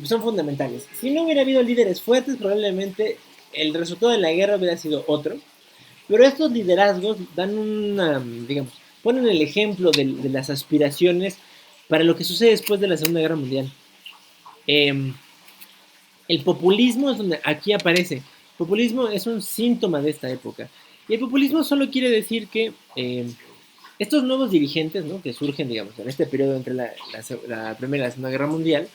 son fundamentales. Si no hubiera habido líderes fuertes, probablemente el resultado de la guerra hubiera sido otro. Pero estos liderazgos dan digamos, ponen el ejemplo de las aspiraciones para lo que sucede después de la Segunda Guerra Mundial. El populismo es donde aquí aparece. El populismo es un síntoma de esta época. Y el populismo solo quiere decir que estos nuevos dirigentes, ¿no? Que surgen, digamos, en este periodo entre la Primera y la Segunda Guerra Mundial,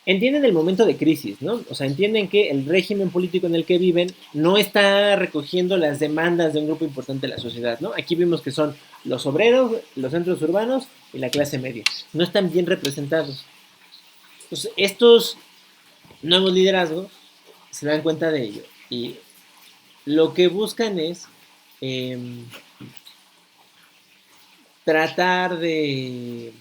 entienden el momento de crisis, ¿no? O sea, entienden que el régimen político en el que viven no está recogiendo las demandas de un grupo importante de la sociedad, ¿no? Aquí vimos que son los obreros, los centros urbanos y la clase media. No están bien representados. Entonces, estos nuevos liderazgos se dan cuenta de ello y lo que buscan es tratar de,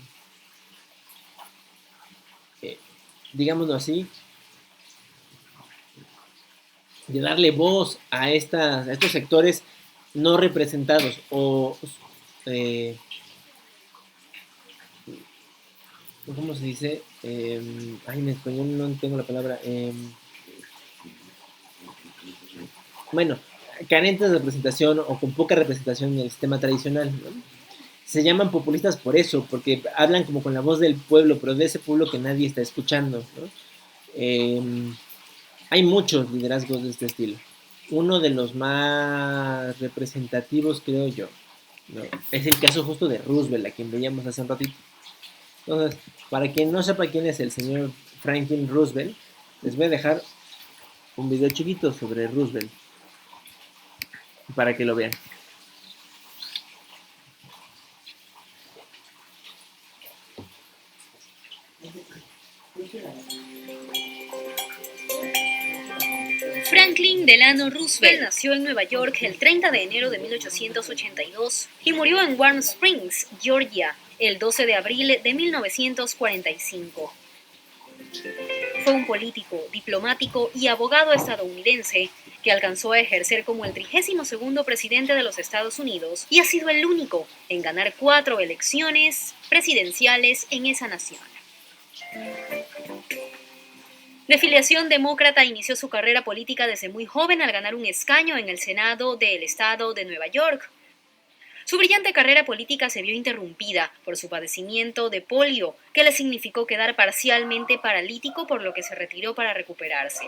digámoslo así, de darle voz a estos sectores no representados o ¿cómo se dice? En español no tengo la palabra. Bueno, carentes de representación o con poca representación en el sistema tradicional, ¿no? Se llaman populistas por eso, porque hablan como con la voz del pueblo, pero de ese pueblo que nadie está escuchando, ¿no? Hay muchos liderazgos de este estilo. Uno de los más representativos, creo yo, ¿no? Es el caso justo de Roosevelt, a quien veíamos hace un ratito. Entonces, para quien no sepa quién es el señor Franklin Roosevelt, les voy a dejar un video chiquito sobre Roosevelt para que lo vean. Franklin Delano Roosevelt nació en Nueva York el 30 de enero de 1882 y murió en Warm Springs, Georgia, el 12 de abril de 1945. Fue un político, diplomático y abogado estadounidense que alcanzó a ejercer como el 32º presidente de los Estados Unidos y ha sido el único en ganar 4 elecciones presidenciales en esa nación. De filiación demócrata, inició su carrera política desde muy joven al ganar un escaño en el Senado del estado de Nueva York. Su brillante carrera política se vio interrumpida por su padecimiento de polio, que le significó quedar parcialmente paralítico, por lo que se retiró para recuperarse.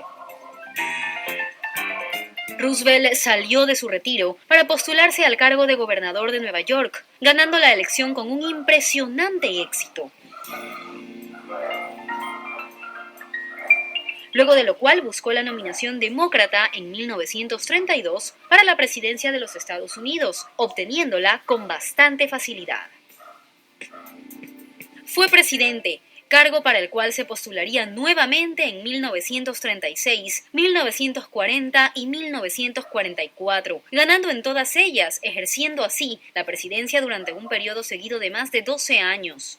Roosevelt salió de su retiro para postularse al cargo de gobernador de Nueva York, ganando la elección con un impresionante éxito. Luego de lo cual buscó la nominación demócrata en 1932 para la presidencia de los Estados Unidos, obteniéndola con bastante facilidad. Fue presidente, cargo para el cual se postularía nuevamente en 1936, 1940 y 1944, ganando en todas ellas, ejerciendo así la presidencia durante un periodo seguido de más de 12 años.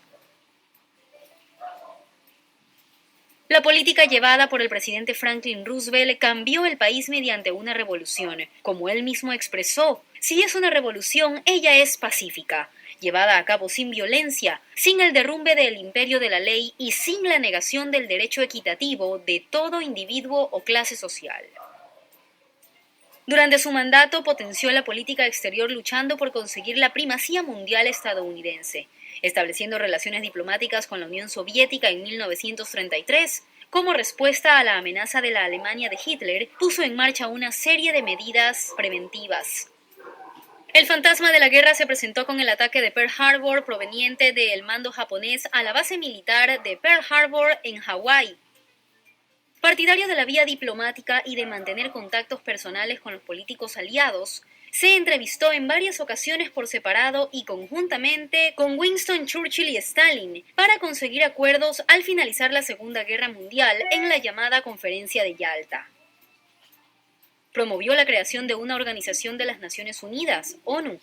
La política llevada por el presidente Franklin Roosevelt cambió el país mediante una revolución. Como él mismo expresó, si es una revolución, ella es pacífica, llevada a cabo sin violencia, sin el derrumbe del imperio de la ley y sin la negación del derecho equitativo de todo individuo o clase social. Durante su mandato potenció la política exterior luchando por conseguir la primacía mundial estadounidense, estableciendo relaciones diplomáticas con la Unión Soviética en 1933, como respuesta a la amenaza de la Alemania de Hitler, puso en marcha una serie de medidas preventivas. El fantasma de la guerra se presentó con el ataque de Pearl Harbor proveniente del mando japonés a la base militar de Pearl Harbor en Hawái. Partidario de la vía diplomática y de mantener contactos personales con los políticos aliados, se entrevistó en varias ocasiones por separado y conjuntamente con Winston Churchill y Stalin para conseguir acuerdos al finalizar la Segunda Guerra Mundial en la llamada Conferencia de Yalta. Promovió la creación de una organización de las Naciones Unidas, ONU.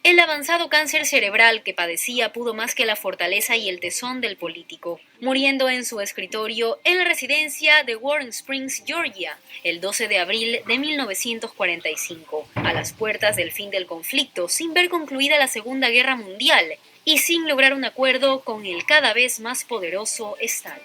El avanzado cáncer cerebral que padecía pudo más que la fortaleza y el tesón del político, muriendo en su escritorio en la residencia de Warren Springs, Georgia, el 12 de abril de 1945, a las puertas del fin del conflicto, sin ver concluida la Segunda Guerra Mundial y sin lograr un acuerdo con el cada vez más poderoso Stalin.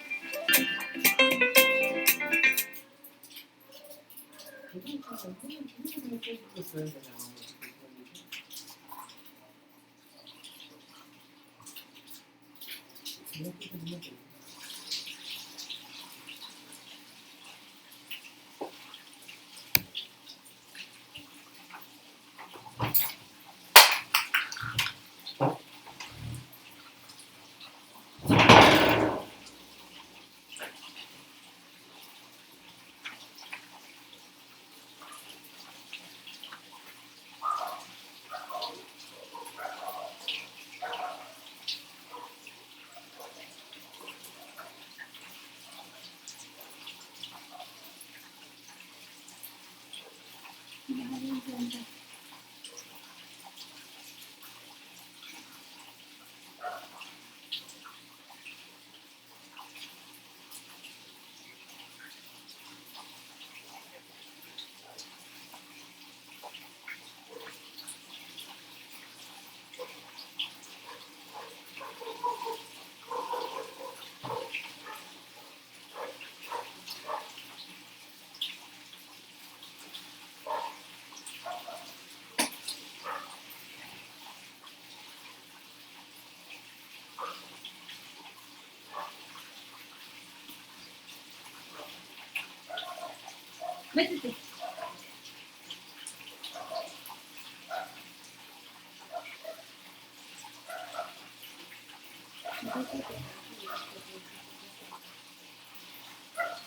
Métete.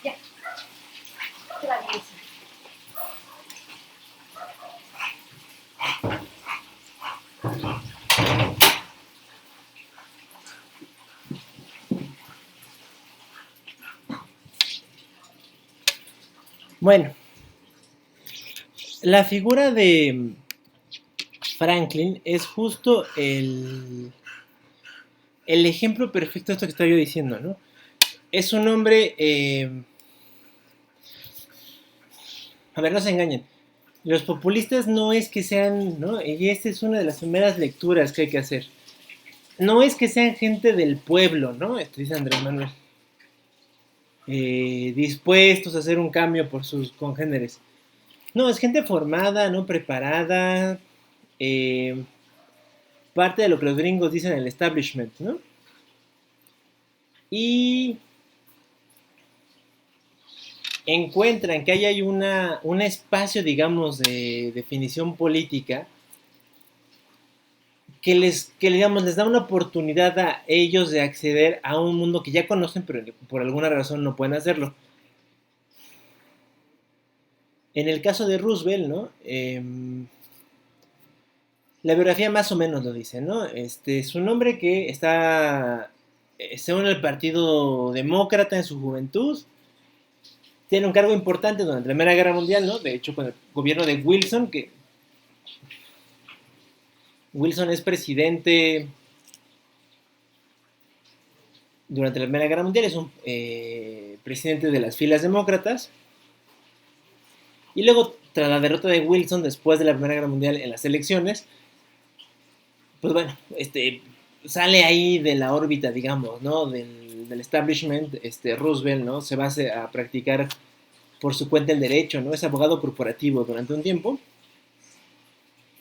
Ya. Traviesa. Bueno, la figura de Franklin es justo el ejemplo perfecto de esto que estaba yo diciendo, ¿no? Es un hombre, a ver, no se engañen, los populistas no es que sean, ¿no? Y esta es una de las primeras lecturas que hay que hacer. no es que sean gente del pueblo, ¿no? Esto dice Andrés Manuel. Dispuestos a hacer un cambio por sus congéneres. No, es gente formada, ¿no? Preparada, parte de lo que los gringos dicen el establishment, ¿no? Y encuentran que ahí hay un espacio, digamos, de definición política digamos, les da una oportunidad a ellos de acceder a un mundo que ya conocen, pero por alguna razón no pueden hacerlo. En el caso de Roosevelt, ¿no? La biografía más o menos lo dice, ¿no? Es un hombre que está, según el Partido Demócrata en su juventud, tiene un cargo importante durante la Primera Guerra Mundial, ¿no? De hecho, con el gobierno de Wilson, que Wilson es presidente durante la Primera Guerra Mundial, es un presidente de las filas demócratas. Y luego, tras la derrota de Wilson después de la Primera Guerra Mundial en las elecciones, pues bueno, sale ahí de la órbita, digamos, ¿no? Del establishment, Roosevelt, ¿no? Se va a practicar por su cuenta el derecho, ¿no? Es abogado corporativo durante un tiempo.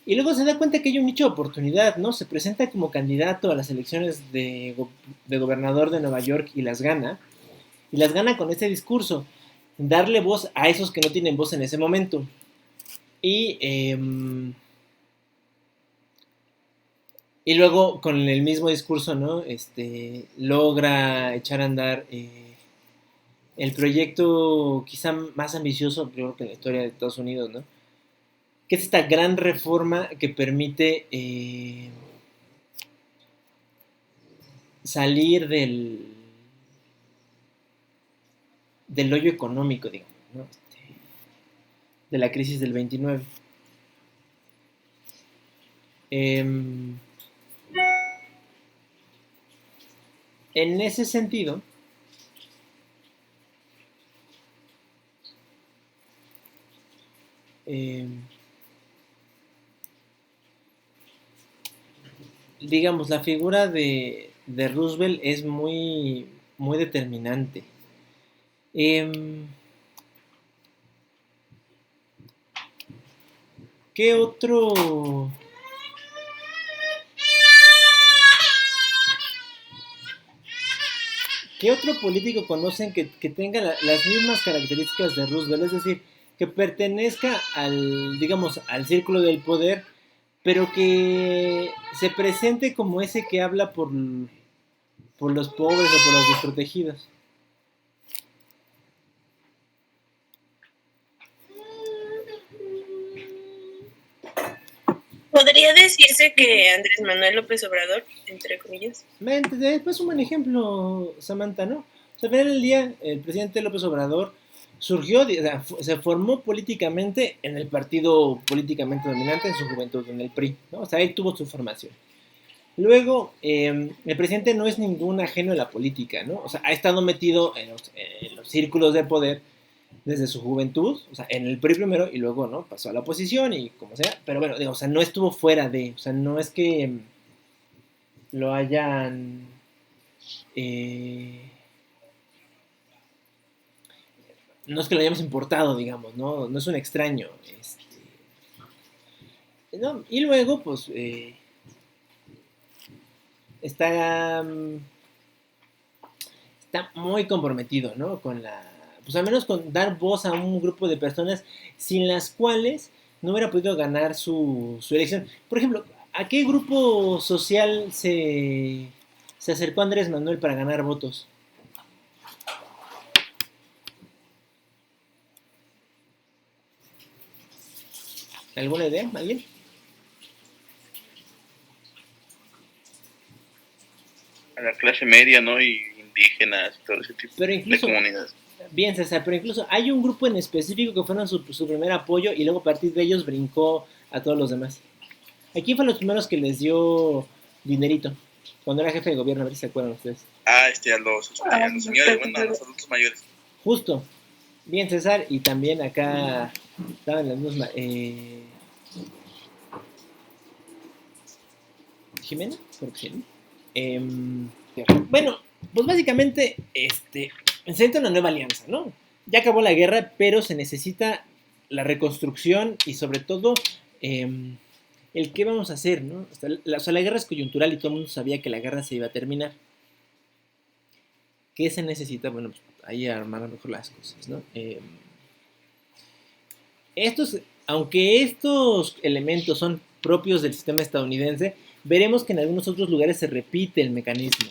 Y luego se da cuenta que hay un nicho de oportunidad, ¿no? Se presenta como candidato a las elecciones de gobernador de Nueva York y las gana. Y las gana con este discurso, darle voz a esos que no tienen voz en ese momento. Y luego con el mismo discurso, ¿no? Logra echar a andar el proyecto quizá más ambicioso, creo que en la historia de Estados Unidos, ¿no? Que es esta gran reforma que permite salir del hoyo económico, digamos, ¿no? De la crisis del 29. En ese sentido, digamos, la figura de Roosevelt es muy, muy determinante. ¿Qué otro? ¿Qué otro político conocen que tenga las mismas características de Roosevelt? Es decir, que pertenezca digamos, al círculo del poder, pero que se presente como ese que habla por los pobres o por los desprotegidos. ¿Podría decirse que Andrés Manuel López Obrador, entre comillas? Pues un buen ejemplo, Samantha, ¿no? O sea, al final del día, el presidente López Obrador surgió, se formó políticamente en el partido políticamente dominante en su juventud, en el PRI, ¿no? O sea, él tuvo su formación. Luego, el presidente no es ningún ajeno a la política, ¿no? O sea, ha estado metido en los círculos de poder desde su juventud, o sea, en el PRI primero y luego, ¿no? Pasó a la oposición y como sea, pero bueno, digo, o sea, no estuvo fuera de, o sea, no es que lo hayan no es que lo hayamos importado, digamos, no es un extraño. ¿No? Y luego, pues, está, está muy comprometido, ¿no? Pues al menos con dar voz a un grupo de personas sin las cuales no hubiera podido ganar su elección. Por ejemplo, ¿a qué grupo social se acercó Andrés Manuel para ganar votos? ¿Alguna idea? ¿Alguien? A la clase media, ¿no? Y indígenas y todo ese tipo de comunidades. Bien, César, pero incluso hay un grupo en específico que fueron su primer apoyo y luego a partir de ellos brincó a todos los demás. ¿A quién fueron los primeros que les dio dinerito? Cuando era jefe de gobierno, a ver si se acuerdan ustedes. A los señores, bueno, a los adultos mayores. Justo. Bien, César, y también acá estaban las mismas. ¿Jimena? Creo que sí, ¿no? Bueno, pues básicamente se necesita una nueva alianza, ¿no? Ya acabó la guerra, pero se necesita la reconstrucción y sobre todo el qué vamos a hacer, ¿no? O sea, la guerra es coyuntural y todo el mundo sabía que la guerra se iba a terminar. ¿Qué se necesita? Bueno, pues ahí armar mejor las cosas, ¿no? Aunque estos elementos son propios del sistema estadounidense, veremos que en algunos otros lugares se repite el mecanismo.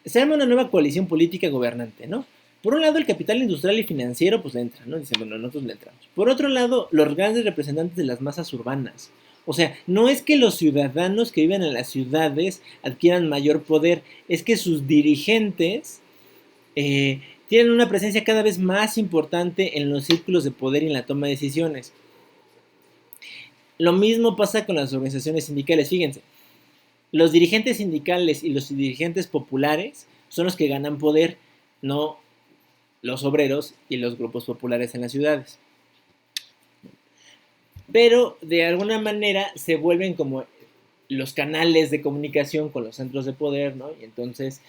Se arma una nueva coalición política gobernante, ¿no? Por un lado, el capital industrial y financiero, pues le entra, ¿no? Dicen, bueno, nosotros le entramos. Por otro lado, los grandes representantes de las masas urbanas. O sea, no es que los ciudadanos que viven en las ciudades adquieran mayor poder, es que sus dirigentes tienen una presencia cada vez más importante en los círculos de poder y en la toma de decisiones. Lo mismo pasa con las organizaciones sindicales, fíjense. Los dirigentes sindicales y los dirigentes populares son los que ganan poder, no los obreros y los grupos populares en las ciudades. Pero de alguna manera se vuelven como los canales de comunicación con los centros de poder, ¿no? Y entonces,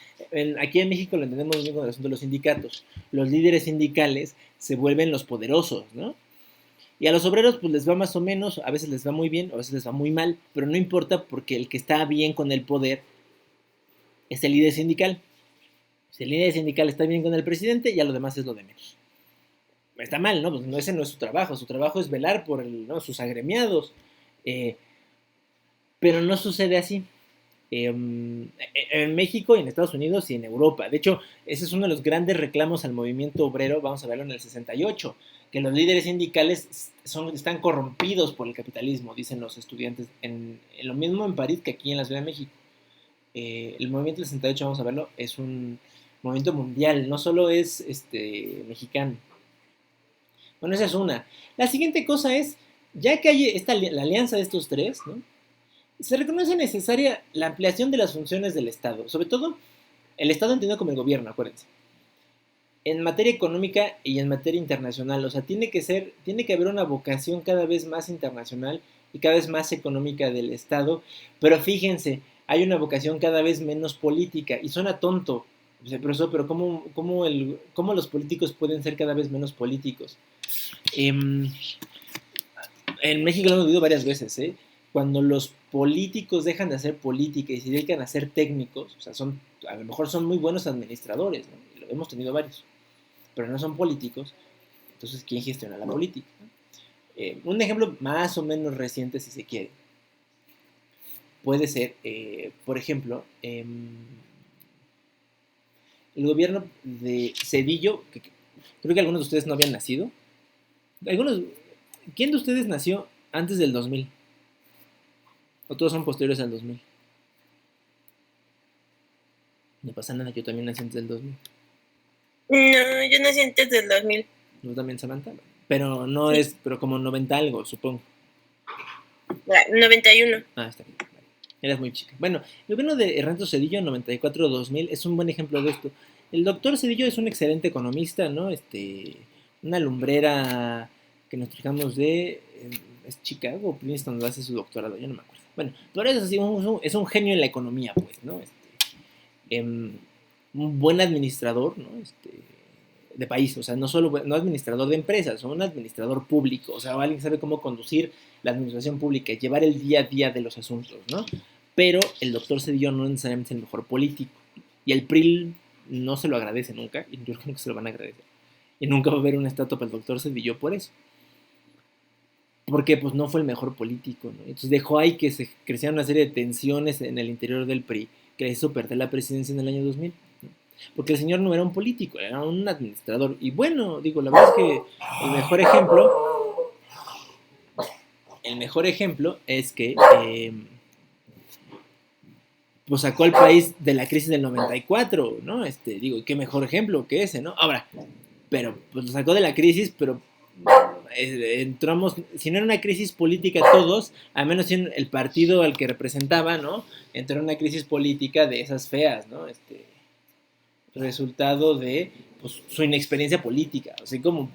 aquí en México lo entendemos muy bien con el asunto de los sindicatos. Los líderes sindicales se vuelven los poderosos, ¿no? Y a los obreros pues les va más o menos, a veces les va muy bien, a veces les va muy mal, pero no importa porque el que está bien con el poder es el líder sindical. Si el líder sindical está bien con el presidente, ya lo demás es lo de menos. Está mal, ¿no? Pues ese no es su trabajo es velar por sus agremiados. Pero no sucede así. En México y en Estados Unidos y en Europa. De hecho, ese es uno de los grandes reclamos al movimiento obrero, vamos a verlo en el 68, que los líderes sindicales están corrompidos por el capitalismo, dicen los estudiantes. Lo mismo en París que aquí en la Ciudad de México. El movimiento del 68, vamos a verlo, es un movimiento mundial, no solo es mexicano. Bueno, esa es una. La siguiente cosa es, ya que hay la alianza de estos tres, ¿no? Se reconoce necesaria la ampliación de las funciones del Estado, sobre todo el Estado entendido como el gobierno, acuérdense, en materia económica y en materia internacional. O sea, tiene que haber una vocación cada vez más internacional y cada vez más económica del Estado, pero fíjense, hay una vocación cada vez menos política, y suena tonto, pero ¿cómo los políticos pueden ser cada vez menos políticos? En México lo hemos vivido varias veces, cuando los políticos dejan de hacer política y se dedican a ser técnicos, o sea, a lo mejor son muy buenos administradores, ¿no? Y lo hemos tenido varios, pero no son políticos. Entonces, ¿quién gestiona la política? Un ejemplo más o menos reciente, si se quiere, puede ser, por ejemplo, el gobierno de Cedillo, que creo que algunos de ustedes no habían nacido. ¿Quién de ustedes nació antes del 2000? ¿O todos son posteriores al 2000? No pasa nada, yo también nací antes del 2000. No, yo nací antes del 2000. ¿No también, Samantha? Pero no sí. Pero como 90 algo, supongo. 91. Está bien. Vale. Eras muy chica. Bueno, el gobierno de Ernesto Zedillo, 94-2000, es un buen ejemplo de esto. El doctor Zedillo es un excelente economista, ¿no? Una lumbrera que nos fijamos de... ¿Es Chicago o Princeton donde hace su doctorado? Yo no me acuerdo. Bueno, pero es así, es un genio en la economía, pues, ¿no? Un buen administrador, ¿no? De país, o sea, no administrador de empresas, sino un administrador público, o sea, alguien que sabe cómo conducir la administración pública, llevar el día a día de los asuntos, ¿no? Pero el doctor Zedillo no necesariamente es el mejor político, y el PRI no se lo agradece nunca, y yo creo que se lo van a agradecer, y nunca va a haber una estatua para el doctor Zedillo por eso. Porque pues no fue el mejor político, ¿no? Entonces dejó ahí que se crecieran una serie de tensiones en el interior del PRI que le hizo perder la presidencia en el año 2000, ¿no? Porque el señor no era un político, era un administrador. Y bueno, digo, la verdad es que el mejor ejemplo es que pues sacó al país de la crisis del 94, ¿no? Digo, qué mejor ejemplo que ese, ¿no? Ahora, pero pues lo sacó de la crisis, pero entramos, si no era una crisis política todos, al menos en el partido al que representaba, ¿no? Entró en una crisis política de esas feas, ¿no? Resultado de pues, su inexperiencia política, así como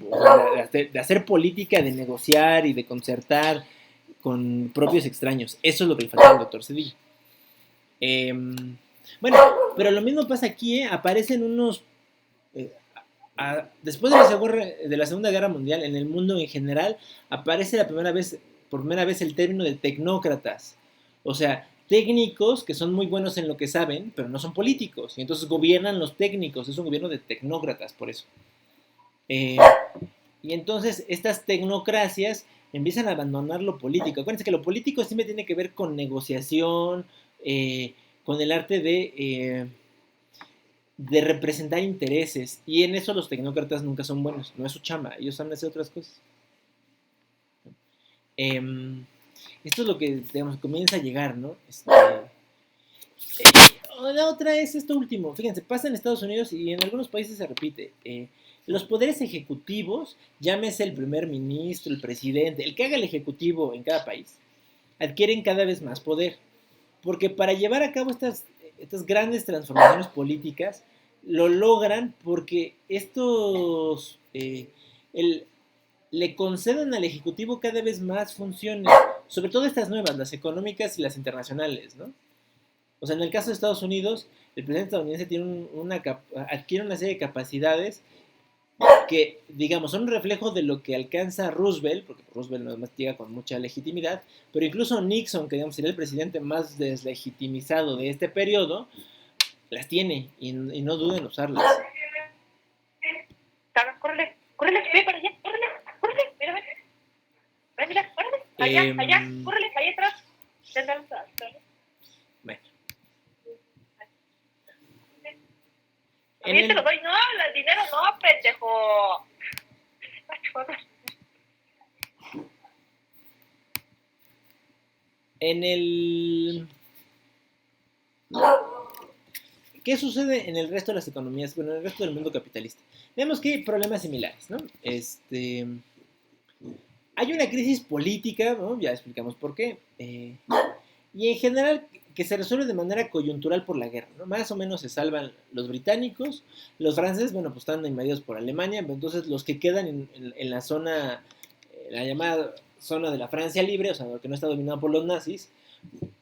de hacer política, de negociar y de concertar con propios extraños. Eso es lo que le faltaba al doctor Zedillo. Bueno, pero lo mismo pasa aquí, ¿eh? Aparecen unos... después de la Segunda Guerra Mundial, en el mundo en general, aparece por primera vez el término de tecnócratas. O sea, técnicos que son muy buenos en lo que saben, pero no son políticos. Y entonces gobiernan los técnicos. Es un gobierno de tecnócratas, por eso. Eh, y entonces estas tecnocracias empiezan a abandonar lo político. Acuérdense que lo político siempre tiene que ver con negociación, con el arte de representar intereses. Y en eso los tecnócratas nunca son buenos. No es su chamba. Ellos saben hacer otras cosas. Esto es lo que, digamos, comienza a llegar, ¿no? La otra es esto último. Fíjense, pasa en Estados Unidos y en algunos países se repite. Los poderes ejecutivos, llámese el primer ministro, el presidente, el que haga el ejecutivo en cada país, adquieren cada vez más poder. Porque para llevar a cabo estas grandes transformaciones políticas, lo logran porque estos le conceden al ejecutivo cada vez más funciones, sobre todo estas nuevas, las económicas y las internacionales, ¿no? O sea, en el caso de Estados Unidos, el presidente estadounidense tiene adquiere una serie de capacidades que, digamos, son un reflejo de lo que alcanza Roosevelt, porque Roosevelt nada más llega con mucha legitimidad, pero incluso Nixon, que digamos sería el presidente más deslegitimizado de este periodo, las tiene y no duden en usarlas. Córrele, córrele, ve para allá, córrele, córrele, mira, mira, córrele, allá, córrele, allá atrás. Bueno. A mí te lo doy, no, el dinero no, pendejo. ¿Qué sucede en el resto de las economías? Bueno, en el resto del mundo capitalista. Vemos que hay problemas similares, ¿no? Hay una crisis política, ¿no? Ya explicamos por qué. Y en general que se resuelve de manera coyuntural por la guerra, ¿no? Más o menos se salvan los británicos, los franceses, bueno, pues están invadidos por Alemania, pero entonces los que quedan en la zona, la llamada zona de la Francia libre, o sea, que no está dominado por los nazis,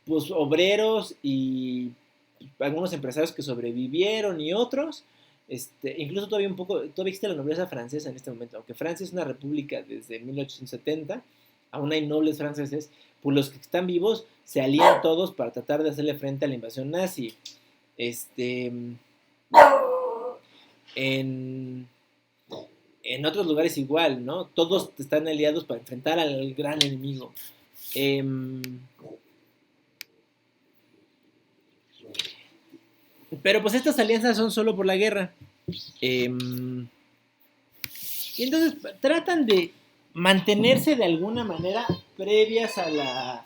pues obreros y algunos empresarios que sobrevivieron y otros, incluso todavía existe la nobleza francesa en este momento, aunque Francia es una república desde 1870, aún hay nobles franceses, pues los que están vivos se alían todos para tratar de hacerle frente a la invasión nazi. En otros lugares igual, ¿no? Todos están aliados para enfrentar al gran enemigo. Pero pues estas alianzas son solo por la guerra. Y entonces tratan de mantenerse de alguna manera previas al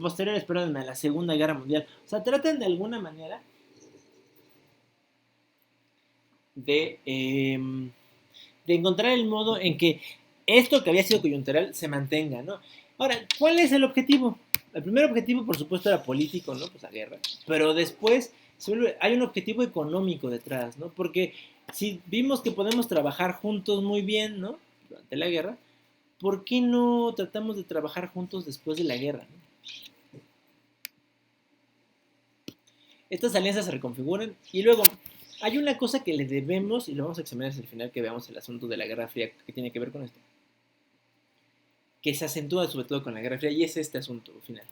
posteriores, perdón, a la Segunda Guerra Mundial. O sea, tratan de alguna manera de encontrar el modo en que esto que había sido coyuntural se mantenga, ¿no? Ahora, ¿cuál es el objetivo? El primer objetivo, por supuesto, era político, ¿no? Pues la guerra. Pero después hay un objetivo económico detrás, ¿no? Porque si vimos que podemos trabajar juntos muy bien, ¿no? Durante la guerra, ¿por qué no tratamos de trabajar juntos después de la guerra, ¿no? Estas alianzas se reconfiguran y luego hay una cosa que le debemos, y lo vamos a examinar hacia el final que veamos el asunto de la Guerra Fría que tiene que ver con esto, que se acentúa sobre todo con la Guerra Fría, y es este asunto final.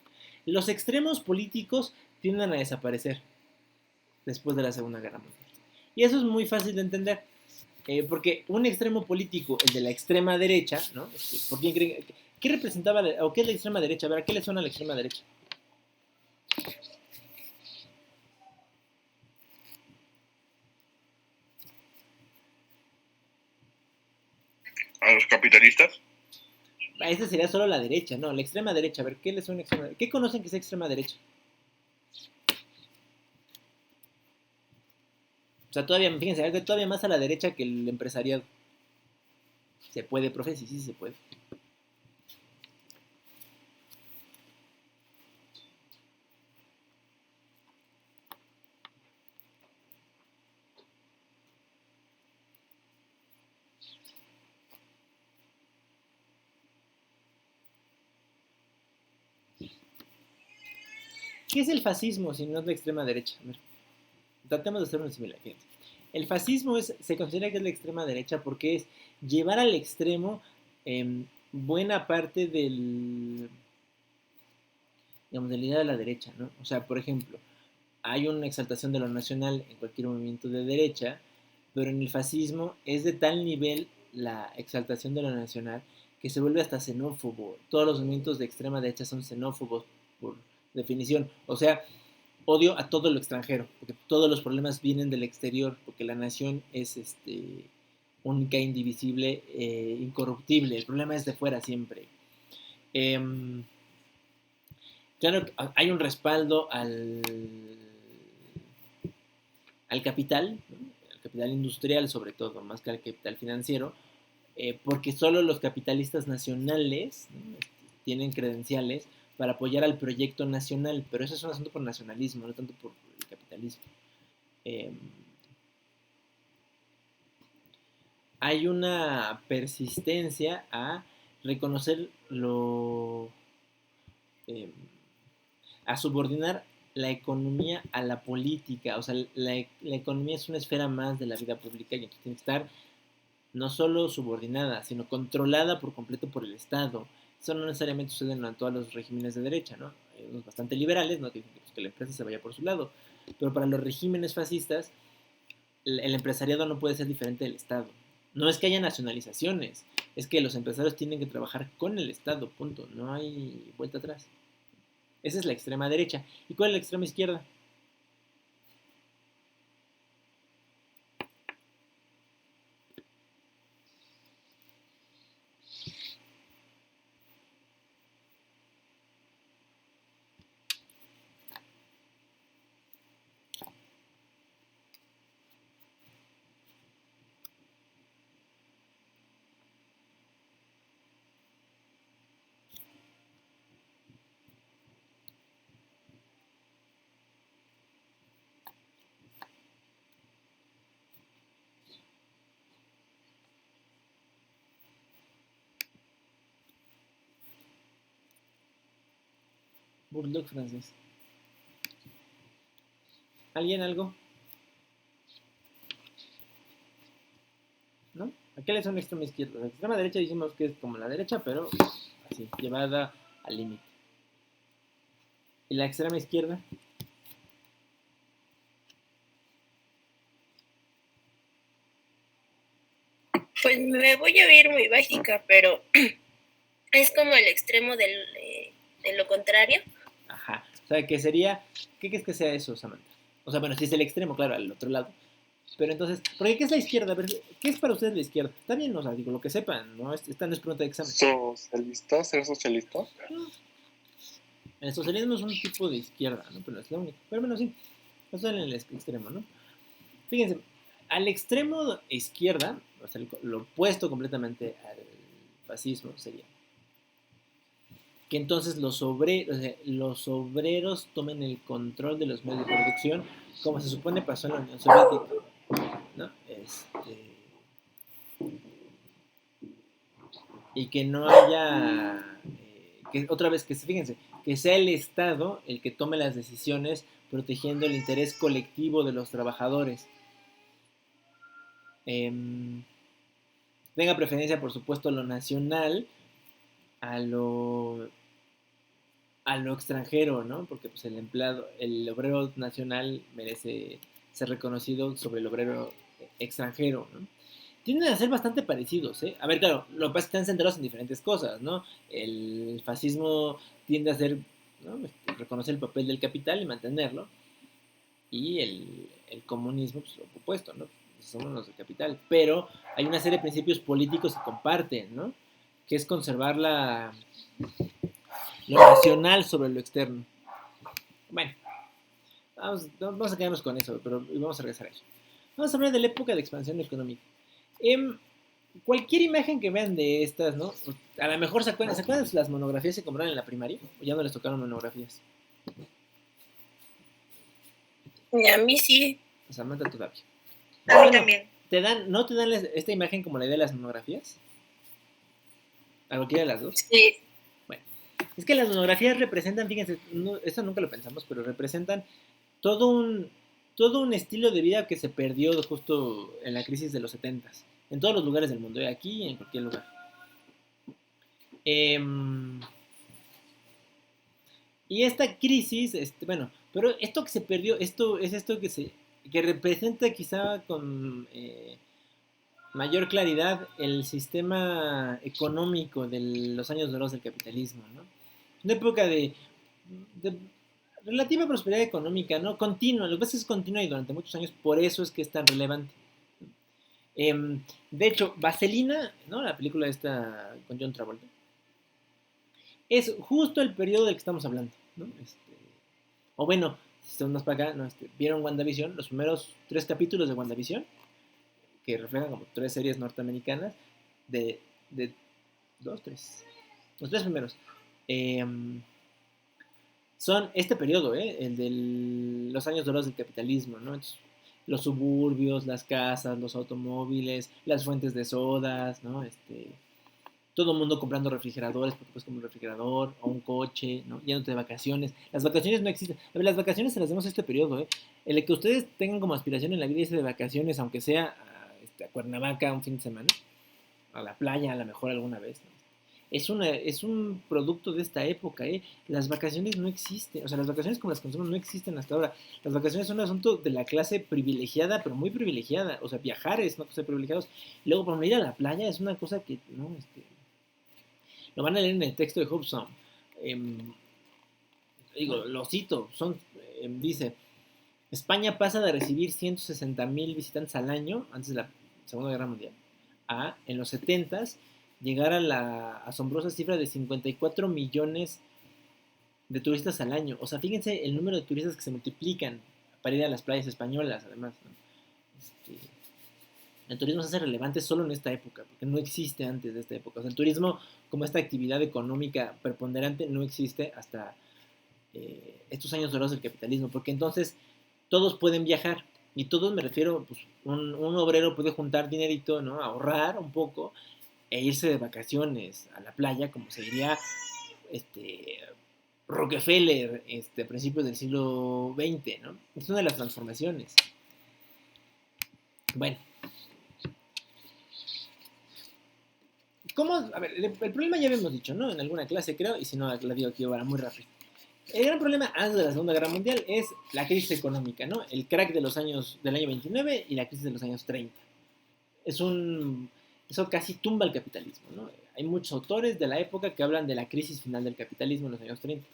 Los extremos políticos tienden a desaparecer después de la Segunda Guerra Mundial. Y eso es muy fácil de entender, porque un extremo político, el de la extrema derecha, ¿no? ¿Por quién creen? ¿Qué representaba, o qué es la extrema derecha? A ver, ¿a qué le suena la extrema derecha? ¿A los capitalistas? Esa sería solo la derecha, no, la extrema derecha. A ver, ¿qué les suena extrema derecha? ¿Qué conocen que es extrema derecha? O sea, todavía, fíjense, algo todavía más a la derecha que el empresariado. ¿Se puede, profe? Sí, sí se puede. ¿Qué es el fascismo si no es la extrema derecha? A ver, tratemos de hacer una similar. Fíjense. El fascismo se considera que es la extrema derecha porque es llevar al extremo buena parte digamos, de la idea de la derecha, ¿no? O sea, por ejemplo, hay una exaltación de lo nacional en cualquier movimiento de derecha, pero en el fascismo es de tal nivel la exaltación de lo nacional que se vuelve hasta xenófobo. Todos los movimientos de extrema derecha son xenófobos por definición. O sea, odio a todo lo extranjero, porque todos los problemas vienen del exterior, porque la nación es única, indivisible, incorruptible. El problema es de fuera siempre. Claro, hay un respaldo al capital, ¿no? Al capital industrial sobre todo, más que al capital financiero, porque solo los capitalistas nacionales, ¿no? Tienen credenciales para apoyar al proyecto nacional, pero eso es un asunto por nacionalismo, no tanto por el capitalismo. Hay una persistencia a reconocer a subordinar la economía a la política. O sea, la economía es una esfera más de la vida pública y entonces tiene que estar no solo subordinada, sino controlada por completo por el Estado. Eso no necesariamente sucede en todos los regímenes de derecha, ¿no? Hay unos bastante liberales, ¿no? Que dicen que la empresa se vaya por su lado. Pero para los regímenes fascistas, el empresariado no puede ser diferente del Estado. No es que haya nacionalizaciones, es que los empresarios tienen que trabajar con el Estado, punto. No hay vuelta atrás. Esa es la extrema derecha. ¿Y cuál es la extrema izquierda? Bulldog francés. ¿Alguien algo? ¿No? Aquel es una extrema izquierda. La extrema derecha dijimos que es como la derecha, pero así, llevada al límite. ¿Y la extrema izquierda? Pues me voy a oír muy básica, pero es como el extremo de lo contrario. Ajá. O sea, que sería... ¿Qué crees que sea eso, Samantha? O sea, bueno, si es el extremo, claro, al otro lado. Pero entonces, ¿por qué es la izquierda? A ver, ¿qué es para ustedes la izquierda? Está bien, o sea, digo, lo que sepan, ¿no? Esta no es pregunta de examen. ¿Socialista? ¿Ser socialista? El socialismo es un tipo de izquierda, ¿no? Pero no es la única. Pero bueno, sí. Eso es en el extremo, ¿no? Fíjense, al extremo izquierda, o sea, lo opuesto completamente al fascismo sería que entonces los obreros tomen el control de los medios de producción, como se supone pasó en la Unión Soviética, ¿no? Y que no haya, que otra vez, fíjense, que sea el Estado el que tome las decisiones protegiendo el interés colectivo de los trabajadores. Tenga preferencia, por supuesto, lo nacional a lo extranjero, ¿no? Porque pues el obrero nacional merece ser reconocido sobre el obrero extranjero, ¿no? Tienden a ser bastante parecidos, ¿eh? A ver, claro, lo que pasa es que están centrados en diferentes cosas, ¿no? El fascismo tiende a ser, ¿no? Reconocer el papel del capital y mantenerlo, y el comunismo, pues lo opuesto, ¿no? Somos los del capital, pero hay una serie de principios políticos que comparten, ¿no? Que es conservar lo nacional sobre lo externo. Bueno, vamos a quedarnos con eso, pero vamos a regresar a eso. Vamos a hablar de la época de expansión económica. Cualquier imagen que vean de estas, ¿no? A lo mejor ¿se acuerdan de las monografías que compraron en la primaria? ¿O ya no les tocaron monografías? A mí sí. Samantha todavía. A mí también. ¿No te dan esta imagen como la idea de las monografías? ¿A cualquiera de las dos? Sí. Bueno, Es que las monografías representan, fíjense, eso nunca lo pensamos, pero representan todo un estilo de vida que se perdió justo en la crisis de los 70s, en todos los lugares del mundo, aquí y en cualquier lugar. Y esta crisis, bueno, pero esto que se perdió, esto que representa quizá con mayor claridad el sistema económico de los años dorados del capitalismo, ¿no? Una época de relativa prosperidad económica, ¿no? Continua, lo que pasa es continua y durante muchos años, por eso es que es tan relevante. De hecho, Vaselina, ¿no? La película esta con John Travolta, es justo el periodo del que estamos hablando, ¿no? O bueno, si estamos más para acá, ¿no? ¿Vieron WandaVision? Los primeros 3 capítulos de WandaVision, que reflejan como 3 series norteamericanas, de 2, 3, los 3 primeros, son este periodo, el de los años dorados del capitalismo, ¿no? Entonces, los suburbios, las casas, los automóviles, las fuentes de sodas, ¿no? Todo el mundo comprando refrigeradores porque pues como un refrigerador o un coche, ¿no? Yéndote de vacaciones. Las vacaciones no existen. A ver, las vacaciones se las demos a este periodo, ¿eh? El que ustedes tengan como aspiración en la vida irse de vacaciones, aunque sea a Cuernavaca un fin de semana, a la playa a lo mejor alguna vez, ¿no? Es un producto de esta época, ¿eh? Las vacaciones no existen, o sea, las vacaciones como las conocemos no existen hasta ahora. Las vacaciones son un asunto de la clase privilegiada, pero muy privilegiada. O sea, viajar es una cosa de privilegiados. Y luego, por ir a la playa es una cosa que, ¿no? Lo van a leer en el texto de Hobson. Lo cito, dice, España pasa de recibir 160,000 visitantes al año, antes de la Segunda Guerra Mundial, a, en los 70s, llegar a la asombrosa cifra de 54 millones de turistas al año. O sea, fíjense el número de turistas que se multiplican para ir a las playas españolas, además, ¿no? El turismo se hace relevante solo en esta época, porque no existe antes de esta época. O sea, el turismo como esta actividad económica preponderante no existe hasta estos años dorados del capitalismo, porque entonces todos pueden viajar, y todos me refiero, pues un obrero puede juntar dinerito, ¿no? Ahorrar un poco e irse de vacaciones a la playa, como se diría Rockefeller a principios del siglo XX, ¿no? Es una de las transformaciones. Bueno. ¿Cómo? A ver, el problema ya habíamos dicho, ¿no? En alguna clase, creo, y si no, la digo aquí ahora muy rápido. El gran problema antes de la Segunda Guerra Mundial es la crisis económica, ¿no? El crack del año 29 y la crisis de los años 30. Eso casi tumba el capitalismo, ¿no? Hay muchos autores de la época que hablan de la crisis final del capitalismo en los años 30,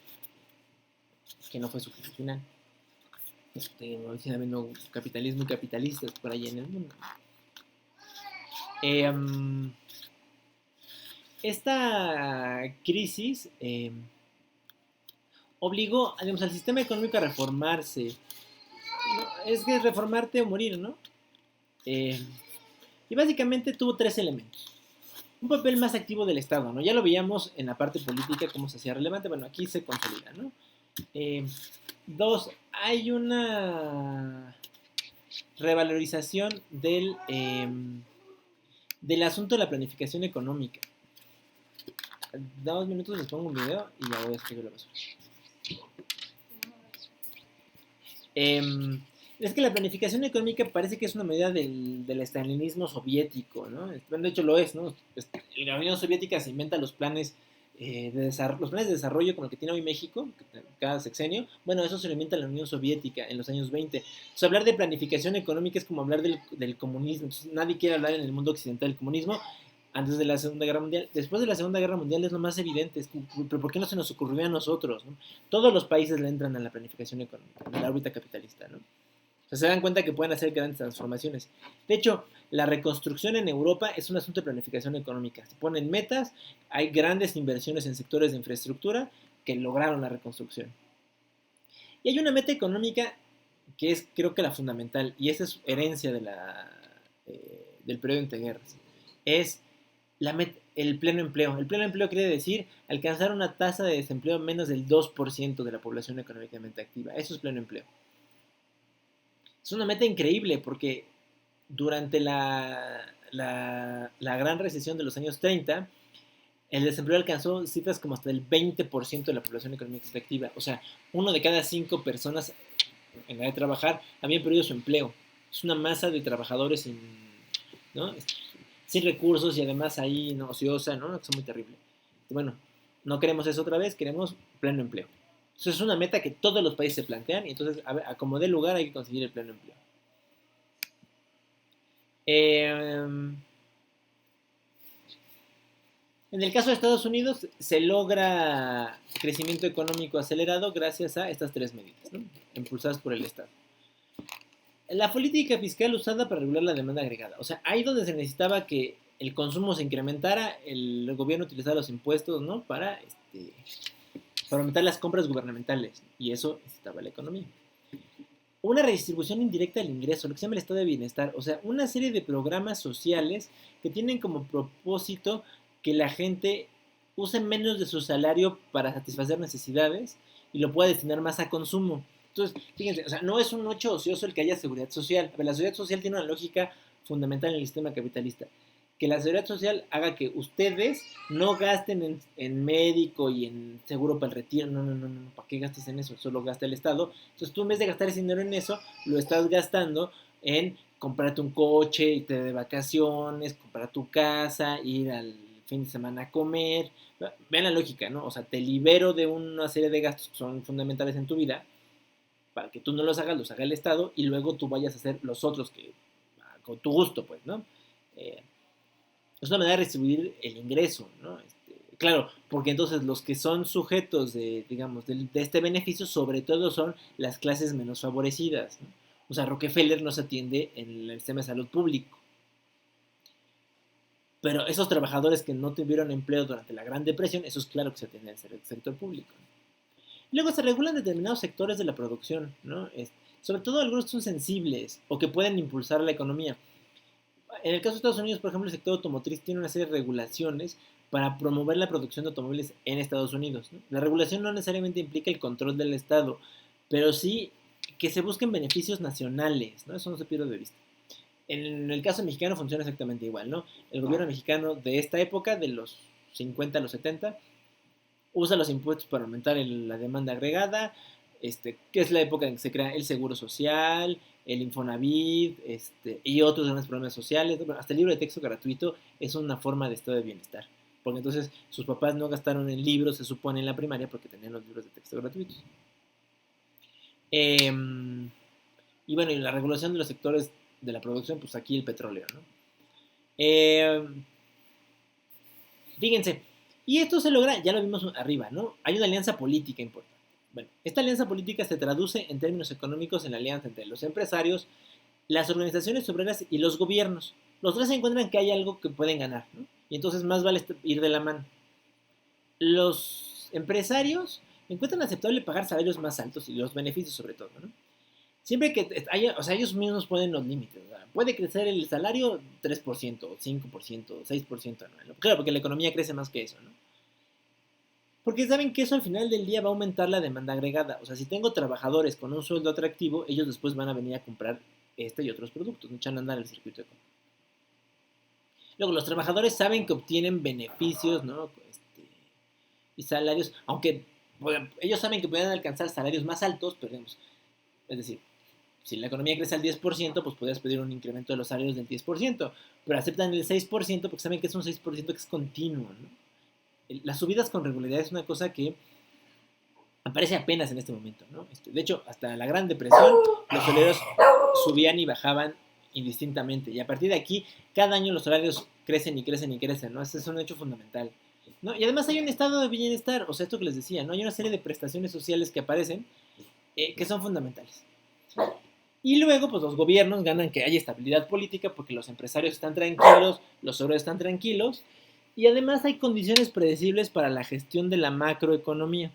que no fue su crisis final. Sigue habiendo capitalismo y capitalistas por ahí en el mundo. Esta crisis obligó, digamos, al sistema económico a reformarse. ¿No? Es que es reformarte o morir, ¿no? Y básicamente tuvo 3 elementos. Un papel más activo del Estado, ¿no? Ya lo veíamos en la parte política, cómo se hacía relevante. Bueno, aquí se consolida, ¿no? 2, hay una revalorización del asunto de la planificación económica. 2 minutos les pongo un video y ya voy a escribir la basura. Es que la planificación económica parece que es una medida del estalinismo soviético, ¿no? De hecho lo es, ¿no? La Unión Soviética se inventa los planes los planes de desarrollo como el que tiene hoy México, cada sexenio. Bueno, eso se lo inventa la Unión Soviética en los años 20. Entonces, hablar de planificación económica es como hablar del comunismo. Entonces, nadie quiere hablar en el mundo occidental del comunismo antes de la Segunda Guerra Mundial. Después de la Segunda Guerra Mundial es lo más evidente. ¿Pero por qué no se nos ocurrió a nosotros, ¿no? Todos los países le entran a la planificación económica, en la órbita capitalista, ¿no? O sea, se dan cuenta que pueden hacer grandes transformaciones. De hecho, la reconstrucción en Europa es un asunto de planificación económica. Se ponen metas, hay grandes inversiones en sectores de infraestructura que lograron la reconstrucción. Y hay una meta económica que es, creo que la fundamental, y esa es herencia del periodo entre guerras. Es el pleno empleo. El pleno empleo quiere decir alcanzar una tasa de desempleo menos del 2% de la población económicamente activa. Eso es pleno empleo. Es una meta increíble porque durante la gran recesión de los años 30, el desempleo alcanzó cifras como hasta el 20% de la población económicamente activa. O sea, 1 de cada 5 personas en edad de trabajar habían perdido su empleo. Es una masa de trabajadores ¿no? Sin recursos y además ahí no, ociosa, ¿no? Es muy terrible. Bueno, no queremos eso otra vez, queremos pleno empleo. Eso es una meta que todos los países se plantean y entonces, a como dé lugar, hay que conseguir el pleno empleo. En el caso de Estados Unidos, se logra crecimiento económico acelerado gracias a estas 3 medidas, ¿no? Impulsadas por el Estado. La política fiscal usada para regular la demanda agregada. O sea, ahí donde se necesitaba que el consumo se incrementara, el gobierno utilizaba los impuestos, ¿no? Para aumentar las compras gubernamentales. Y eso necesitaba la economía. Una redistribución indirecta del ingreso, lo que se llama el estado de bienestar. O sea, una serie de programas sociales que tienen como propósito que la gente use menos de su salario para satisfacer necesidades y lo pueda destinar más a consumo. Entonces, fíjense, o sea, no es un hecho ocioso el que haya seguridad social. A ver, la seguridad social tiene una lógica fundamental en el sistema capitalista. Que la seguridad social haga que ustedes no gasten en médico y en seguro para el retiro. No, ¿para qué gastas en eso? Solo gasta el Estado. Entonces tú en vez de gastar ese dinero en eso, lo estás gastando en comprarte un coche, irte de vacaciones, comprar tu casa, ir al fin de semana a comer. Vean la lógica, ¿no? O sea, te libero de una serie de gastos que son fundamentales en tu vida para que tú no los haga el Estado y luego tú vayas a hacer los otros que con tu gusto, pues, ¿no? Es una manera de distribuir el ingreso, ¿no? Claro, porque entonces los que son sujetos de este beneficio, sobre todo son las clases menos favorecidas, ¿no? O sea, Rockefeller no se atiende en el sistema de salud público. Pero esos trabajadores que no tuvieron empleo durante la Gran Depresión, esos claro que se atienden en el sector público. Luego se regulan determinados sectores de la producción, ¿no? Sobre todo algunos que son sensibles o que pueden impulsar la economía. En el caso de Estados Unidos, por ejemplo, el sector automotriz tiene una serie de regulaciones para promover la producción de automóviles en Estados Unidos, ¿no? La regulación no necesariamente implica el control del Estado, pero sí que se busquen beneficios nacionales, ¿no? Eso no se pierde de vista. En el caso mexicano funciona exactamente igual, ¿no? El gobierno mexicano de esta época, de los 50 a los 70, usa los impuestos para aumentar la demanda agregada, que es la época en que se crea el Seguro Social, el Infonavit, y otros grandes programas sociales. Hasta el libro de texto gratuito es una forma de estado de bienestar. Porque entonces sus papás no gastaron en libros, se supone, en la primaria porque tenían los libros de texto gratuitos. Y bueno, y la regulación de los sectores de la producción, pues aquí el petróleo, ¿no? Fíjense, y esto se logra, ya lo vimos arriba, ¿no? Hay una alianza política importante. Bueno, esta alianza política se traduce en términos económicos en la alianza entre los empresarios, las organizaciones obreras y los gobiernos. Los tres se encuentran que hay algo que pueden ganar, ¿no? Y entonces más vale ir de la mano. Los empresarios encuentran aceptable pagar salarios más altos y los beneficios sobre todo, ¿no? Siempre que haya, o sea, ellos mismos ponen los límites, ¿verdad? Puede crecer el salario 3%, 5%, 6% anual, ¿no? Claro, porque la economía crece más que eso, ¿no? Porque saben que eso al final del día va a aumentar la demanda agregada. O sea, si tengo trabajadores con un sueldo atractivo, ellos después van a venir a comprar este y otros productos, no echan a andar el circuito económico. Luego, los trabajadores saben que obtienen beneficios, ¿no? Y salarios, aunque bueno, ellos saben que pueden alcanzar salarios más altos, pero digamos, es decir, si la economía crece al 10%, pues podrías pedir un incremento de los salarios del 10%, pero aceptan el 6% porque saben que es un 6% que es continuo, ¿no? Las subidas con regularidad es una cosa que aparece apenas en este momento, ¿no? De hecho, hasta la Gran Depresión, los salarios subían y bajaban indistintamente, y a partir de aquí, cada año los salarios crecen y crecen y crecen, ¿no? Ese es un hecho fundamental, ¿no? Y además hay un estado de bienestar, o sea, esto que les decía, ¿no? Hay una serie de prestaciones sociales que aparecen que son fundamentales. Y luego, pues los gobiernos ganan que haya estabilidad política porque los empresarios están tranquilos, los obreros están tranquilos, y además hay condiciones predecibles para la gestión de la macroeconomía,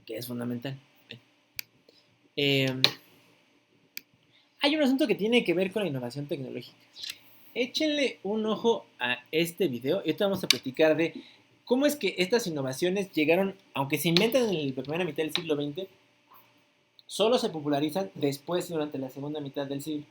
que es fundamental. Hay un asunto que tiene que ver con la innovación tecnológica. Échenle un ojo a este video y ahorita vamos a platicar de cómo es que estas innovaciones llegaron, aunque se inventan en la primera mitad del siglo XX, solo se popularizan después y durante la segunda mitad del siglo.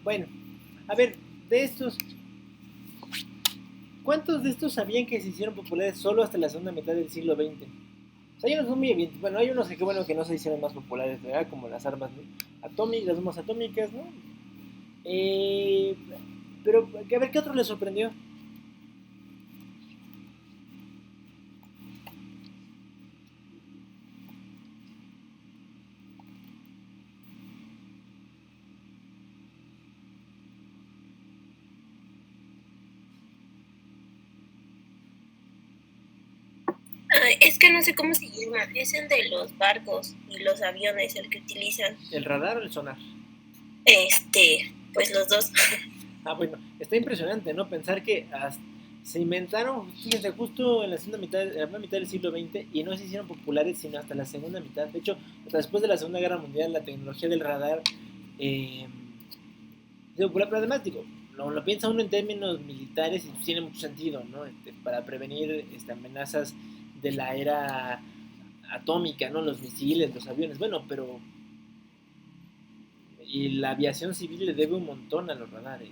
Bueno, a ver, de estos, ¿cuántos de estos sabían que se hicieron populares solo hasta la segunda mitad del siglo XX? O sea, hay unos muy evidentes. Bueno, hay unos que qué bueno que no se hicieron más populares, ¿verdad? Como las armas atómicas, las bombas atómicas, ¿no? Pero, a ver, ¿qué otro les sorprendió? Es que no sé cómo se llama. Es el de los barcos y los aviones, el que utilizan. ¿El radar o el sonar? Pues los dos. Ah, bueno, está impresionante, ¿no? Pensar que se inventaron, fíjense, justo en la primera mitad del siglo XX y no se hicieron populares sino hasta la segunda mitad. De hecho, hasta después de la Segunda Guerra Mundial, la tecnología del radar se popular, pero además, digo, lo piensa uno en términos militares y tiene mucho sentido, ¿no? Para prevenir amenazas de la era atómica, ¿no? Los misiles, los aviones, bueno, pero y la aviación civil le debe un montón a los radares.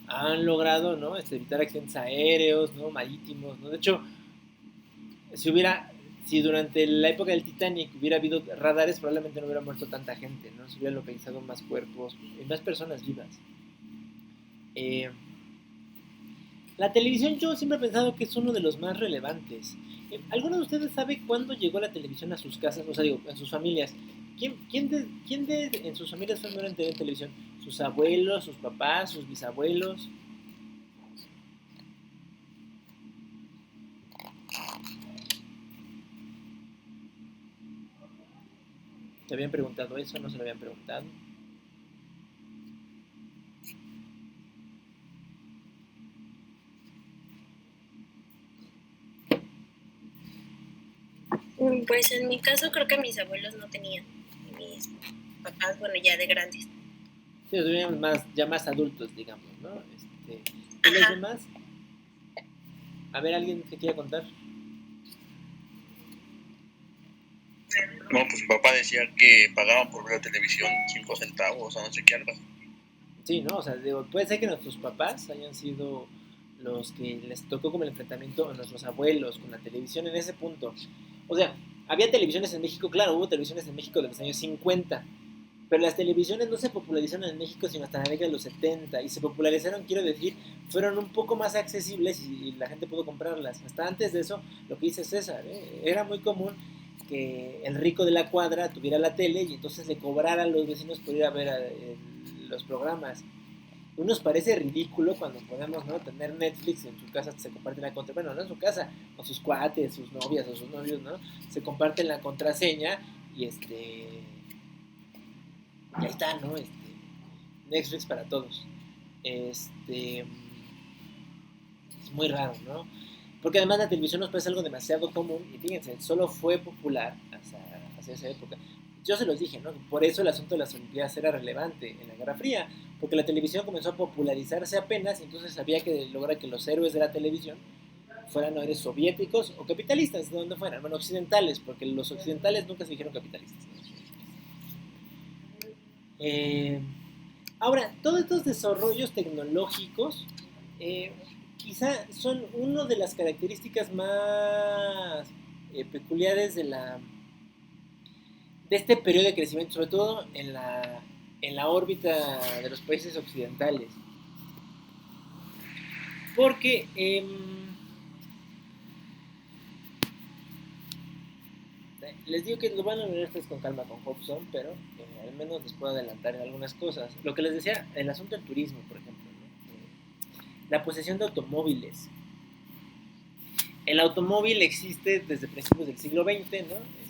Han logrado, ¿no? Evitar accidentes aéreos, ¿no? Marítimos, ¿no? De hecho, si durante la época del Titanic hubiera habido radares, probablemente no hubiera muerto tanta gente, ¿no? Se hubieran localizado más cuerpos y más personas vivas. La televisión yo siempre he pensado que es uno de los más relevantes. ¿Alguno de ustedes sabe cuándo llegó la televisión a sus casas? O sea, digo, en sus familias. ¿Quién en sus familias fue en televisión? ¿Sus abuelos, sus papás, sus bisabuelos? ¿Te habían preguntado eso? ¿No se lo habían preguntado? Pues en mi caso creo que mis abuelos no tenían. Mis papás, bueno, ya de grandes. Sí, los ya más adultos, digamos, ¿no? ¿Y los demás? A ver, ¿alguien que quiera contar? No, pues mi papá decía que pagaban por ver la televisión 5 centavos o no sé qué algo. Sí, ¿no? O sea, digo, puede ser que nuestros papás hayan sido los que les tocó como el enfrentamiento a nuestros abuelos con la televisión en ese punto. O sea, había televisiones en México, claro, hubo televisiones en México de los años 50, pero las televisiones no se popularizaron en México sino hasta la década de los 70, y se popularizaron, quiero decir, fueron un poco más accesibles y la gente pudo comprarlas. Hasta antes de eso, lo que dice César, era muy común que el rico de la cuadra tuviera la tele y entonces le cobrara a los vecinos por ir a ver los programas. Nos parece ridículo cuando podemos, ¿no?, tener Netflix en su casa, se comparten la contraseña, bueno, no en su casa, con sus cuates, sus novias o sus novios, ¿no? Se comparten la contraseña y ahí está, ¿no? Netflix para todos. Es muy raro, ¿no? Porque además la televisión nos parece algo demasiado común y fíjense, solo fue popular hacia esa época. Yo se los dije, ¿no? Por eso el asunto de las Olimpiadas era relevante en la Guerra Fría, porque la televisión comenzó a popularizarse apenas y entonces había que lograr que los héroes de la televisión fueran héroes soviéticos o capitalistas, de donde fueran, bueno, occidentales, porque los occidentales nunca se dijeron capitalistas. Ahora, todos estos desarrollos tecnológicos quizá son una de las características más peculiares de este periodo de crecimiento, sobre todo en la órbita de los países occidentales. Porque les digo que lo van a ver ustedes con calma con Hobson, pero al menos les puedo adelantar en algunas cosas. Lo que les decía, el asunto del turismo, por ejemplo, ¿no? La posesión de automóviles. El automóvil existe desde principios del siglo XX, ¿no?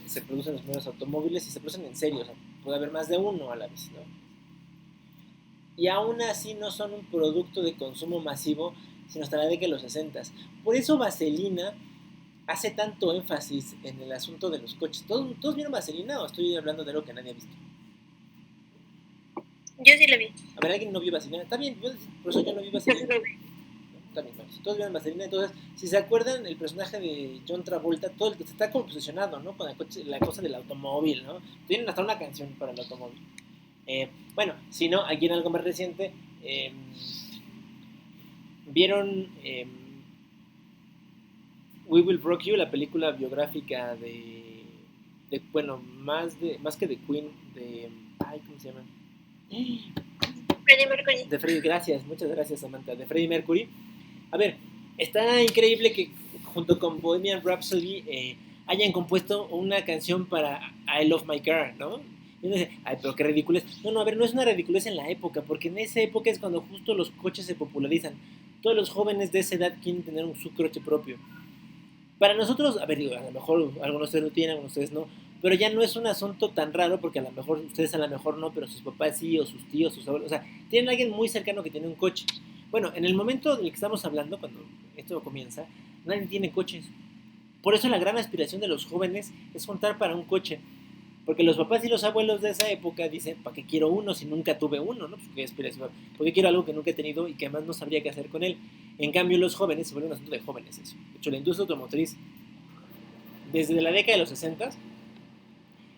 Se producen los primeros automóviles y se producen en serio, o sea, puede haber más de uno a la vez, ¿no? Y aún así no son un producto de consumo masivo, sino hasta la década de los 60. Por eso Vaselina hace tanto énfasis en el asunto de los coches. ¿Todos vieron Vaselina o estoy hablando de algo que nadie ha visto? Yo sí la vi. A ver, ¿alguien no vio Vaselina? Está bien, por eso yo no vi Vaselina. También, bueno, si todos vieron Vaselina, entonces, si se acuerdan, el personaje de John Travolta, todo el que está como obsesionado, ¿no? Con la cosa del automóvil, ¿no? Tienen hasta una canción para el automóvil. Bueno, si no, aquí en algo más reciente, ¿vieron We Will Rock You, la película biográfica bueno, más que de Queen, ay, ¿cómo se llama? Freddie Mercury. Gracias, muchas gracias, Samantha, de Freddie Mercury. A ver, está increíble que junto con Bohemian Rhapsody hayan compuesto una canción para I Love My Car, ¿no? Y uno dice, ay, pero qué ridiculez. No, a ver, no es una ridiculez en la época, porque en esa época es cuando justo los coches se popularizan. Todos los jóvenes de esa edad quieren tener su coche propio. Para nosotros, a ver, digo, a lo mejor algunos de ustedes lo tienen, algunos de ustedes no, pero ya no es un asunto tan raro porque a lo mejor ustedes a lo mejor no, pero sus papás sí, o sus tíos, sus abuelos, o sea, tienen a alguien muy cercano que tiene un coche. Bueno, en el momento del que estamos hablando, cuando esto comienza, nadie tiene coches. Por eso la gran aspiración de los jóvenes es juntar para un coche. Porque los papás y los abuelos de esa época dicen, ¿para qué quiero uno si nunca tuve uno? ¿No? Pues, ¿qué aspiración? Porque quiero algo que nunca he tenido y que además no sabría qué hacer con él. En cambio, los jóvenes, se vuelve un asunto de jóvenes eso. De hecho, la industria automotriz, desde la década de los 60,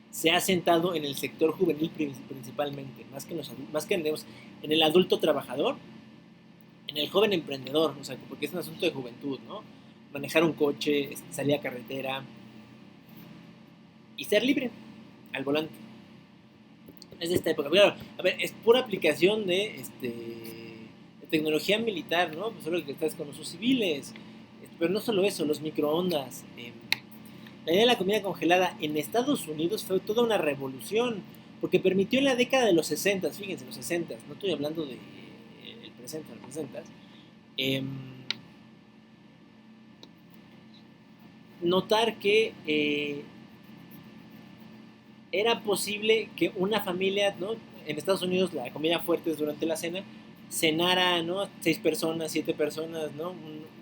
se ha sentado en el sector juvenil principalmente, más que en el adulto trabajador, en el joven emprendedor, o sea, porque es un asunto de juventud, ¿no? Manejar un coche, salir a carretera y ser libre al volante. Es de esta época. Claro, a ver, es pura aplicación de tecnología militar, ¿no? Pues solo que estás con los usos civiles. Pero no solo eso, los microondas. La idea de la comida congelada en Estados Unidos fue toda una revolución, porque permitió en la década de los 60, fíjense, los 60, no estoy hablando de el presente, los 60, notar que era posible que una familia, ¿no? En Estados Unidos la comida fuerte es durante la cena, cenara, ¿no? 6 personas, 7 personas, ¿no?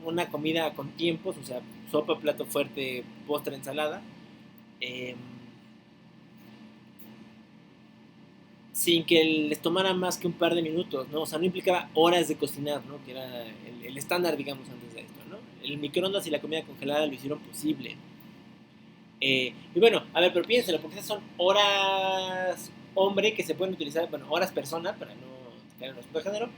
Una comida con tiempos, o sea, sopa, plato fuerte, postre, ensalada, sin que les tomara más que un par de minutos, ¿no? O sea, no implicaba horas de cocinar, ¿no? Que era el estándar, digamos, antes de esto, ¿no? El microondas y la comida congelada lo hicieron posible. Y bueno, a ver, pero piénselo, porque esas son horas hombre que se pueden utilizar, bueno, horas persona, para no caer en el asunto de género,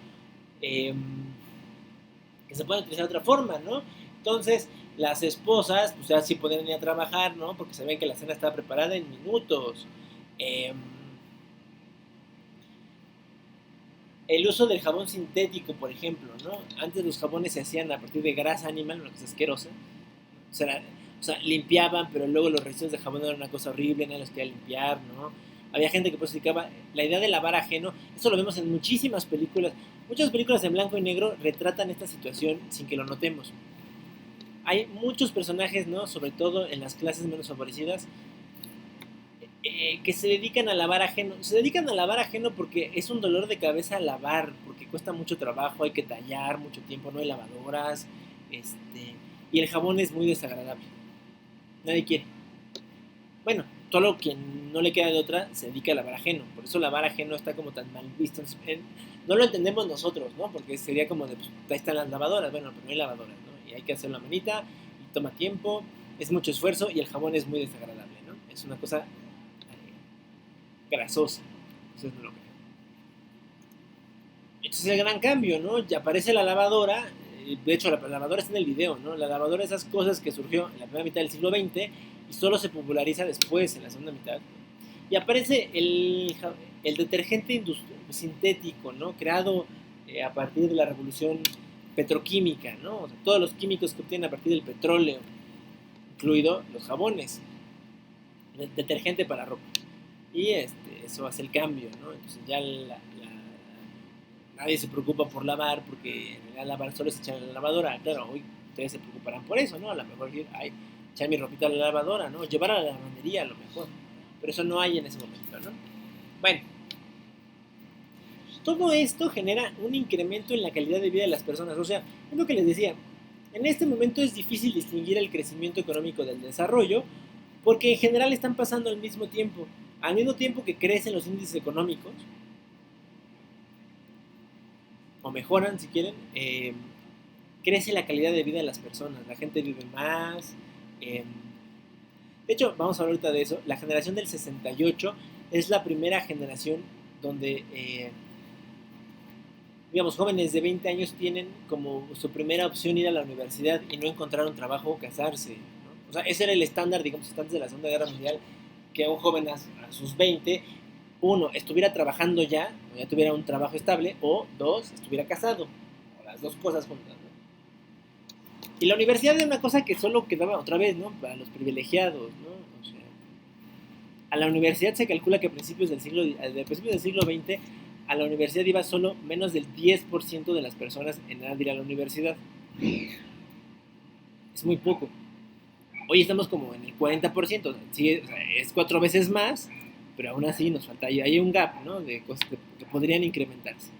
que se pueden utilizar de otra forma, ¿no? Entonces, las esposas, pues ya sí pueden ir a trabajar, ¿no? Porque se ven que la cena está preparada en minutos. El uso del jabón sintético, por ejemplo, ¿no? Antes los jabones se hacían a partir de grasa animal, una cosa asquerosa. O sea, limpiaban, pero luego los residuos de jabón eran una cosa horrible, nadie los quería limpiar, ¿no? Había gente que pues dedicaba la idea de lavar ajeno. Eso lo vemos en muchísimas películas. Muchas películas en blanco y negro retratan esta situación sin que lo notemos. Hay muchos personajes, ¿no? Sobre todo en las clases menos favorecidas, que se dedican a lavar ajeno. Se dedican a lavar ajeno porque es un dolor de cabeza lavar, porque cuesta mucho trabajo, hay que tallar mucho tiempo, no hay lavadoras, y el jabón es muy desagradable. Nadie quiere. Bueno, solo quien no le queda de otra se dedica a lavar ajeno. Por eso lavar ajeno está como tan mal visto. No lo entendemos nosotros, ¿no? Porque sería como de, pues, ahí están las lavadoras. Bueno, pero no hay lavadoras, ¿no? Y hay que hacer la manita, y toma tiempo, es mucho esfuerzo y el jabón es muy desagradable, ¿no? Es una cosa grasosa. Entonces no lo creo. Entonces el gran cambio, ¿no? Ya aparece la lavadora. De hecho, la lavadora está en el video, ¿no? La lavadora, esas cosas que surgió en la primera mitad del siglo XX y solo se populariza después, en la segunda mitad. Y aparece el detergente sintético, ¿no? Creado a partir de la revolución petroquímica, ¿no? O sea, todos los químicos que obtienen a partir del petróleo, incluido los jabones, detergente para ropa. Y eso hace el cambio, ¿no? Entonces ya nadie se preocupa por lavar, porque en realidad lavar solo es echar en la lavadora. Claro, hoy ustedes se preocuparán por eso, ¿no? A lo mejor decir, ay, echar mi ropita a la lavadora, ¿no? Llevar a la lavandería a lo mejor. Pero eso no hay en ese momento, ¿no? Bueno, todo esto genera un incremento en la calidad de vida de las personas. O sea, es lo que les decía. En este momento es difícil distinguir el crecimiento económico del desarrollo, porque en general están pasando al mismo tiempo. Al mismo tiempo que crecen los índices económicos, o mejoran si quieren, crece la calidad de vida de las personas, la gente vive más. De hecho, vamos a hablar ahorita de eso. La generación del 68 es la primera generación donde, digamos, jóvenes de 20 años tienen como su primera opción ir a la universidad y no encontrar un trabajo o casarse, ¿no? O sea, ese era el estándar, digamos, antes de la Segunda Guerra Mundial, que un joven a sus 20, uno, estuviera trabajando ya, o ya tuviera un trabajo estable, o dos, estuviera casado, o las dos cosas juntas, ¿no? Y la universidad era una cosa que solo quedaba otra vez, ¿no? Para los privilegiados, ¿no? O sea, a la universidad se calcula que a principios del siglo XX, a la universidad iba solo menos del 10% de las personas en edad de ir a la universidad. Es muy poco. Hoy estamos como en el 40%, sí, o sea, es 4 veces más, pero aún así nos falta, hay un gap, ¿no? De cosas que podrían incrementarse.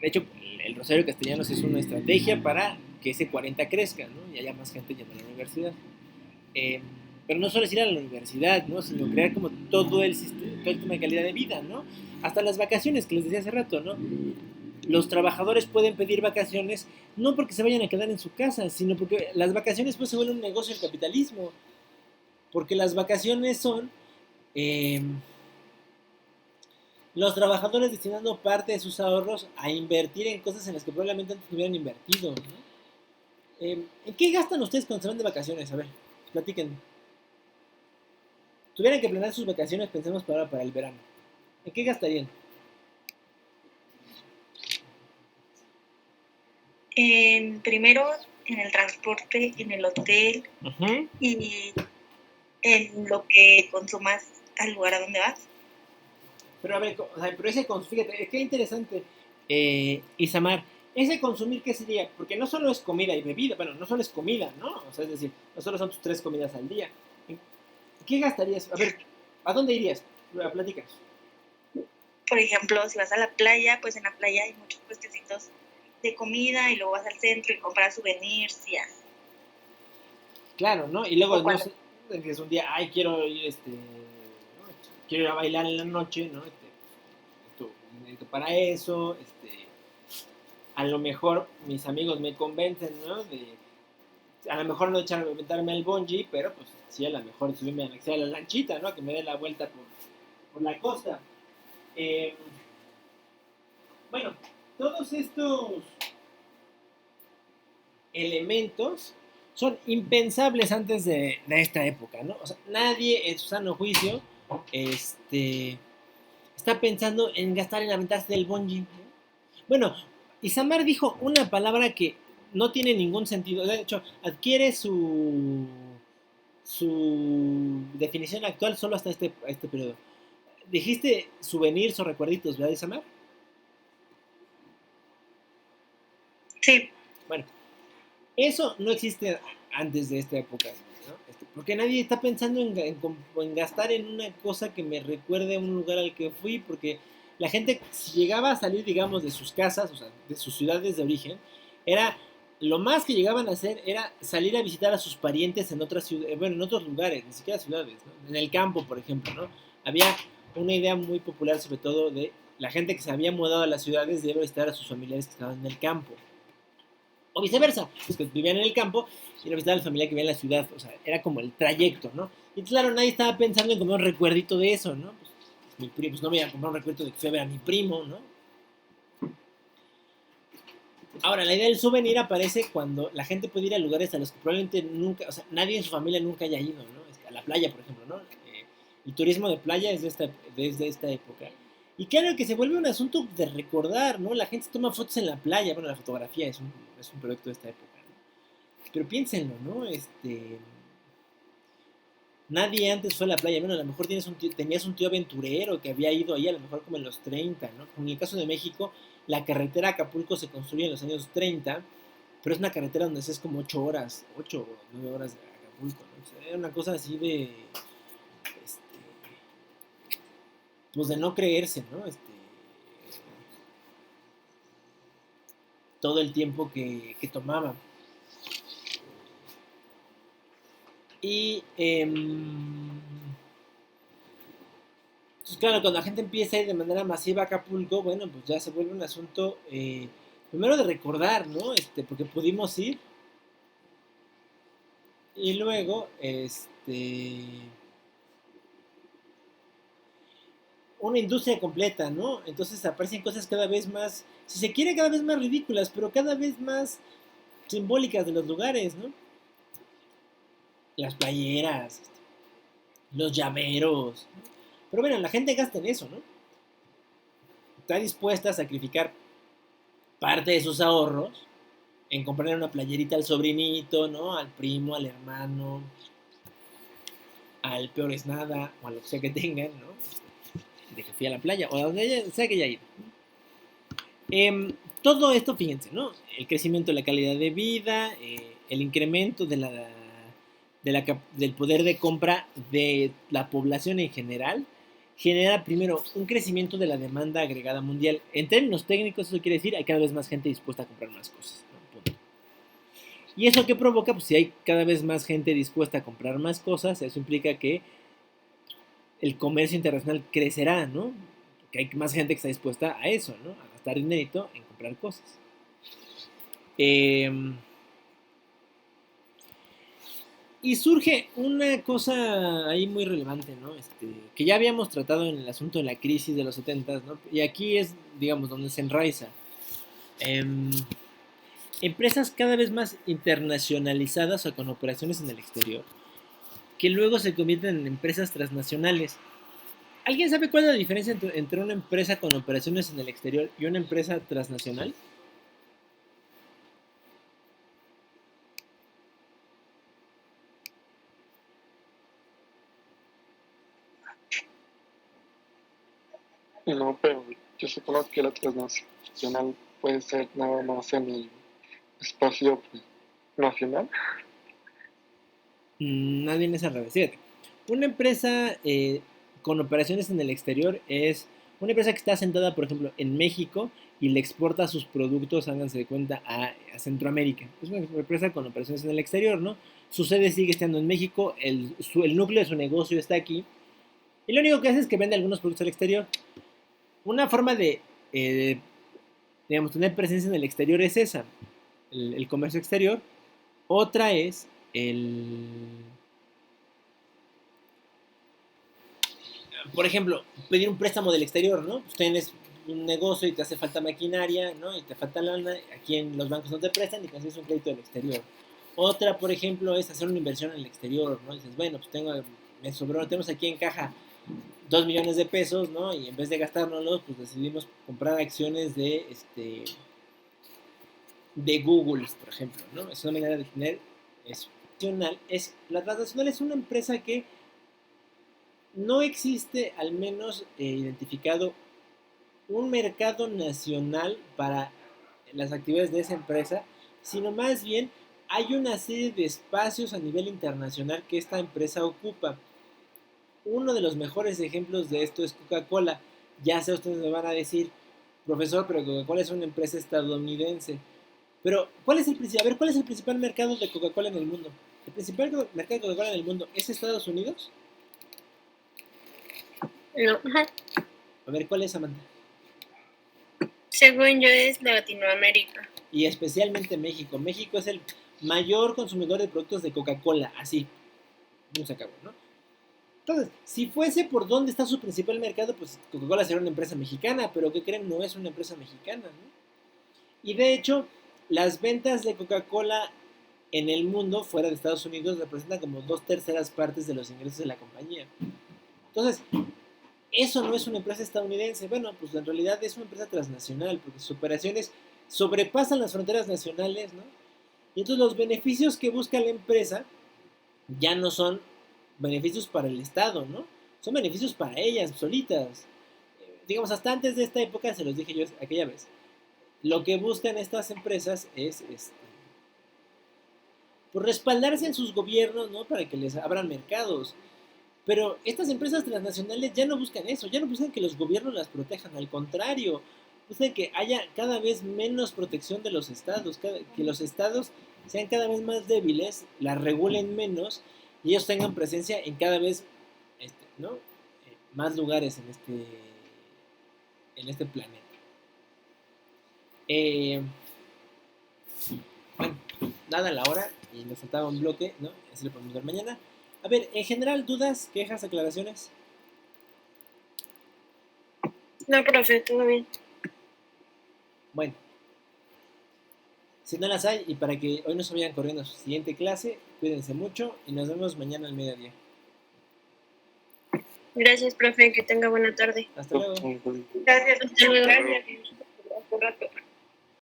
De hecho, el Rosario Castellanos es una estrategia para que ese 40 crezca, ¿no? Y haya más gente yendo a la universidad. Pero no solo es ir a la universidad, ¿no? Sino crear como todo el sistema de calidad de vida, ¿no? Hasta las vacaciones que les decía hace rato, ¿no? Los trabajadores pueden pedir vacaciones no porque se vayan a quedar en su casa, sino porque las vacaciones pues se vuelven un negocio del capitalismo. Porque las vacaciones son los trabajadores destinando parte de sus ahorros a invertir en cosas en las que probablemente antes no hubieran invertido, ¿no? ¿En qué gastan ustedes cuando se van de vacaciones? A ver, platiquen. Tuvieran que planear sus vacaciones, pensemos para el verano. ¿En qué gastarían? Primero en el transporte, en el hotel y en lo que consumas al lugar a donde vas. Pero a ver, o sea, pero ese fíjate, qué interesante, Isamar, ese consumir, ¿qué sería? Porque no solo es comida y bebida, bueno, no solo es comida, ¿no? O sea, es decir, no solo son tus 3 comidas al día. ¿En qué gastarías? A ver, ¿a dónde irías? Platícanos. Por ejemplo, si vas a la playa, pues en la playa hay muchos puestecitos de comida y luego vas al centro y compras souvenirs y así. Claro, ¿no? Y luego, no sé, es un día, ay, quiero ir, ¿no? Quiero ir a bailar en la noche, ¿no? Necesito para eso, a lo mejor mis amigos me convencen, ¿no? A lo mejor no aventarme al bungee, pero pues sí, a lo mejor subirme a la lanchita, ¿no? Que me dé la vuelta por la costa. Bueno, todos estos elementos son impensables antes de esta época, ¿no? O sea, nadie en su sano juicio está pensando en gastar en aventarse del bungee, ¿no? Bueno, Isamar dijo una palabra que no tiene ningún sentido. De hecho, adquiere su definición actual solo hasta este periodo. Dijiste souvenirs o recuerditos, ¿verdad, Isamar? Sí. Bueno, eso no existe antes de esta época, ¿no? Porque nadie está pensando en gastar en una cosa que me recuerde a un lugar al que fui, porque la gente, si llegaba a salir, digamos, de sus casas, o sea, de sus ciudades de origen, era lo más que llegaban a hacer era salir a visitar a sus parientes en otras ciudades, bueno, en otros lugares, ni siquiera ciudades, ¿no? En el campo, por ejemplo, ¿no? Había una idea muy popular, sobre todo, de la gente que se había mudado a las ciudades de visitar a sus familiares que estaban en el campo. O viceversa, los que vivían en el campo y visitar a la familia que vivía en la ciudad. O sea, era como el trayecto, ¿no? Y claro, nadie estaba pensando en comprar un recuerdito de eso, ¿no? Pues no me iba a comprar un recuerdo de que fui a ver a mi primo, ¿no? Ahora, la idea del souvenir aparece cuando la gente puede ir a lugares a los que probablemente nunca, o sea, nadie en su familia nunca haya ido, ¿no? A la playa, por ejemplo, ¿no? El turismo de playa es desde esta época. Y claro que se vuelve un asunto de recordar, ¿no? La gente toma fotos en la playa, bueno, la fotografía es un producto de esta época, ¿no? Pero piénsenlo, ¿no? Nadie antes fue a la playa, bueno, a lo mejor tenías un tío aventurero que había ido ahí, a lo mejor como en los 30, ¿no? Como en el caso de México, la carretera a Acapulco se construye en los años 30, pero es una carretera donde es como 8 o 9 horas de Acapulco, ¿no? O sea, era una cosa así de, pues de no creerse, ¿no? Todo el tiempo que tomaba. Y pues claro, cuando la gente empieza a ir de manera masiva a Acapulco, bueno, pues ya se vuelve un asunto primero de recordar, ¿no? Porque pudimos ir. Y luego, una industria completa, ¿no? Entonces aparecen cosas cada vez más, si se quiere, cada vez más ridículas, pero cada vez más simbólicas de los lugares, ¿no? Las playeras, los llaveros, ¿no? Pero bueno, la gente gasta en eso, ¿no? Está dispuesta a sacrificar parte de sus ahorros en comprar una playerita al sobrinito, ¿no? Al primo, al hermano, al peor es nada, o a lo que sea que tengan, ¿no? De que fui a la playa, o a donde sea que haya ido. Todo esto, fíjense, ¿no? El crecimiento de la calidad de vida, el incremento del poder de compra de la población en general, genera primero un crecimiento de la demanda agregada mundial. En términos técnicos, eso quiere decir que hay cada vez más gente dispuesta a comprar más cosas, ¿no? Punto. ¿Y eso qué provoca? Pues si hay cada vez más gente dispuesta a comprar más cosas, eso implica que el comercio internacional crecerá, ¿no? Porque hay más gente que está dispuesta a eso, ¿no? A gastar dinerito en comprar cosas. Y surge una cosa ahí muy relevante, ¿no? Que ya habíamos tratado en el asunto de la crisis de los 70s, ¿no? Y aquí es, digamos, donde se enraiza. Empresas cada vez más internacionalizadas o con operaciones en el exterior, que luego se convierten en empresas transnacionales. ¿Alguien sabe cuál es la diferencia entre una empresa con operaciones en el exterior y una empresa transnacional? No, pero yo supongo que la transnacional puede ser nada más en el espacio pues, nacional. Más bien es al revés. Fíjate, una empresa con operaciones en el exterior es una empresa que está asentada, por ejemplo, en México y le exporta sus productos, háganse de cuenta, a Centroamérica. Es una empresa con operaciones en el exterior, ¿no? Su sede sigue estando en México, el núcleo de su negocio está aquí, y lo único que hace es que vende algunos productos al exterior. Una forma de, digamos, tener presencia en el exterior es esa, el comercio exterior. Otra es por ejemplo, pedir un préstamo del exterior, ¿no? Pues tienes un negocio y te hace falta maquinaria, ¿no? Y te falta lana, aquí en los bancos no te prestan y te haces un crédito del exterior. Otra, por ejemplo, es hacer una inversión en el exterior, ¿no? Y dices, bueno, pues me sobró, tenemos aquí en caja 2 millones de pesos, ¿no? Y en vez de gastárnoslos, pues decidimos comprar acciones de Google, por ejemplo, ¿no? Es una manera de tener eso. La transnacional es una empresa que no existe, al menos identificado, un mercado nacional para las actividades de esa empresa, sino más bien hay una serie de espacios a nivel internacional que esta empresa ocupa. Uno de los mejores ejemplos de esto es Coca-Cola. Ya sé, ustedes me van a decir, profesor, pero Coca-Cola es una empresa estadounidense. Pero, ¿cuál es el principal mercado de Coca-Cola en el mundo? ¿El principal mercado de Coca-Cola en el mundo es Estados Unidos? No. A ver, ¿cuál es, Samantha? Según yo es Latinoamérica. Y especialmente México. México es el mayor consumidor de productos de Coca-Cola, así. No se acabó, ¿no? Entonces, si fuese por dónde está su principal mercado, pues Coca-Cola sería una empresa mexicana, pero ¿qué creen? No es una empresa mexicana, ¿no? Y de hecho, las ventas de Coca-Cola en el mundo, fuera de Estados Unidos, representan como 2/3 partes de los ingresos de la compañía. Entonces, eso no es una empresa estadounidense. Bueno, pues en realidad es una empresa transnacional, porque sus operaciones sobrepasan las fronteras nacionales, ¿no? Y entonces los beneficios que busca la empresa ya no son beneficios para el Estado, ¿no? Son beneficios para ellas solitas. Digamos, hasta antes de esta época, se los dije yo aquella vez, lo que buscan estas empresas es pues respaldarse en sus gobiernos, ¿no? Para que les abran mercados. Pero estas empresas transnacionales ya no buscan eso, ya no buscan que los gobiernos las protejan, al contrario, buscan que haya cada vez menos protección de los estados, que los estados sean cada vez más débiles, las regulen menos y ellos tengan presencia en cada vez ¿no? Más lugares en este planeta. Bueno, nada la hora y nos faltaba un bloque, ¿no? Así lo podemos ver mañana. A ver, en general, ¿dudas, quejas, aclaraciones? No, profe, todo bien. Bueno, si no las hay, y para que hoy no se vayan corriendo a su siguiente clase, cuídense mucho y nos vemos mañana al mediodía. Gracias, profe, que tenga buena tarde. Hasta luego. Gracias. Hasta luego. Gracias. Hasta rato.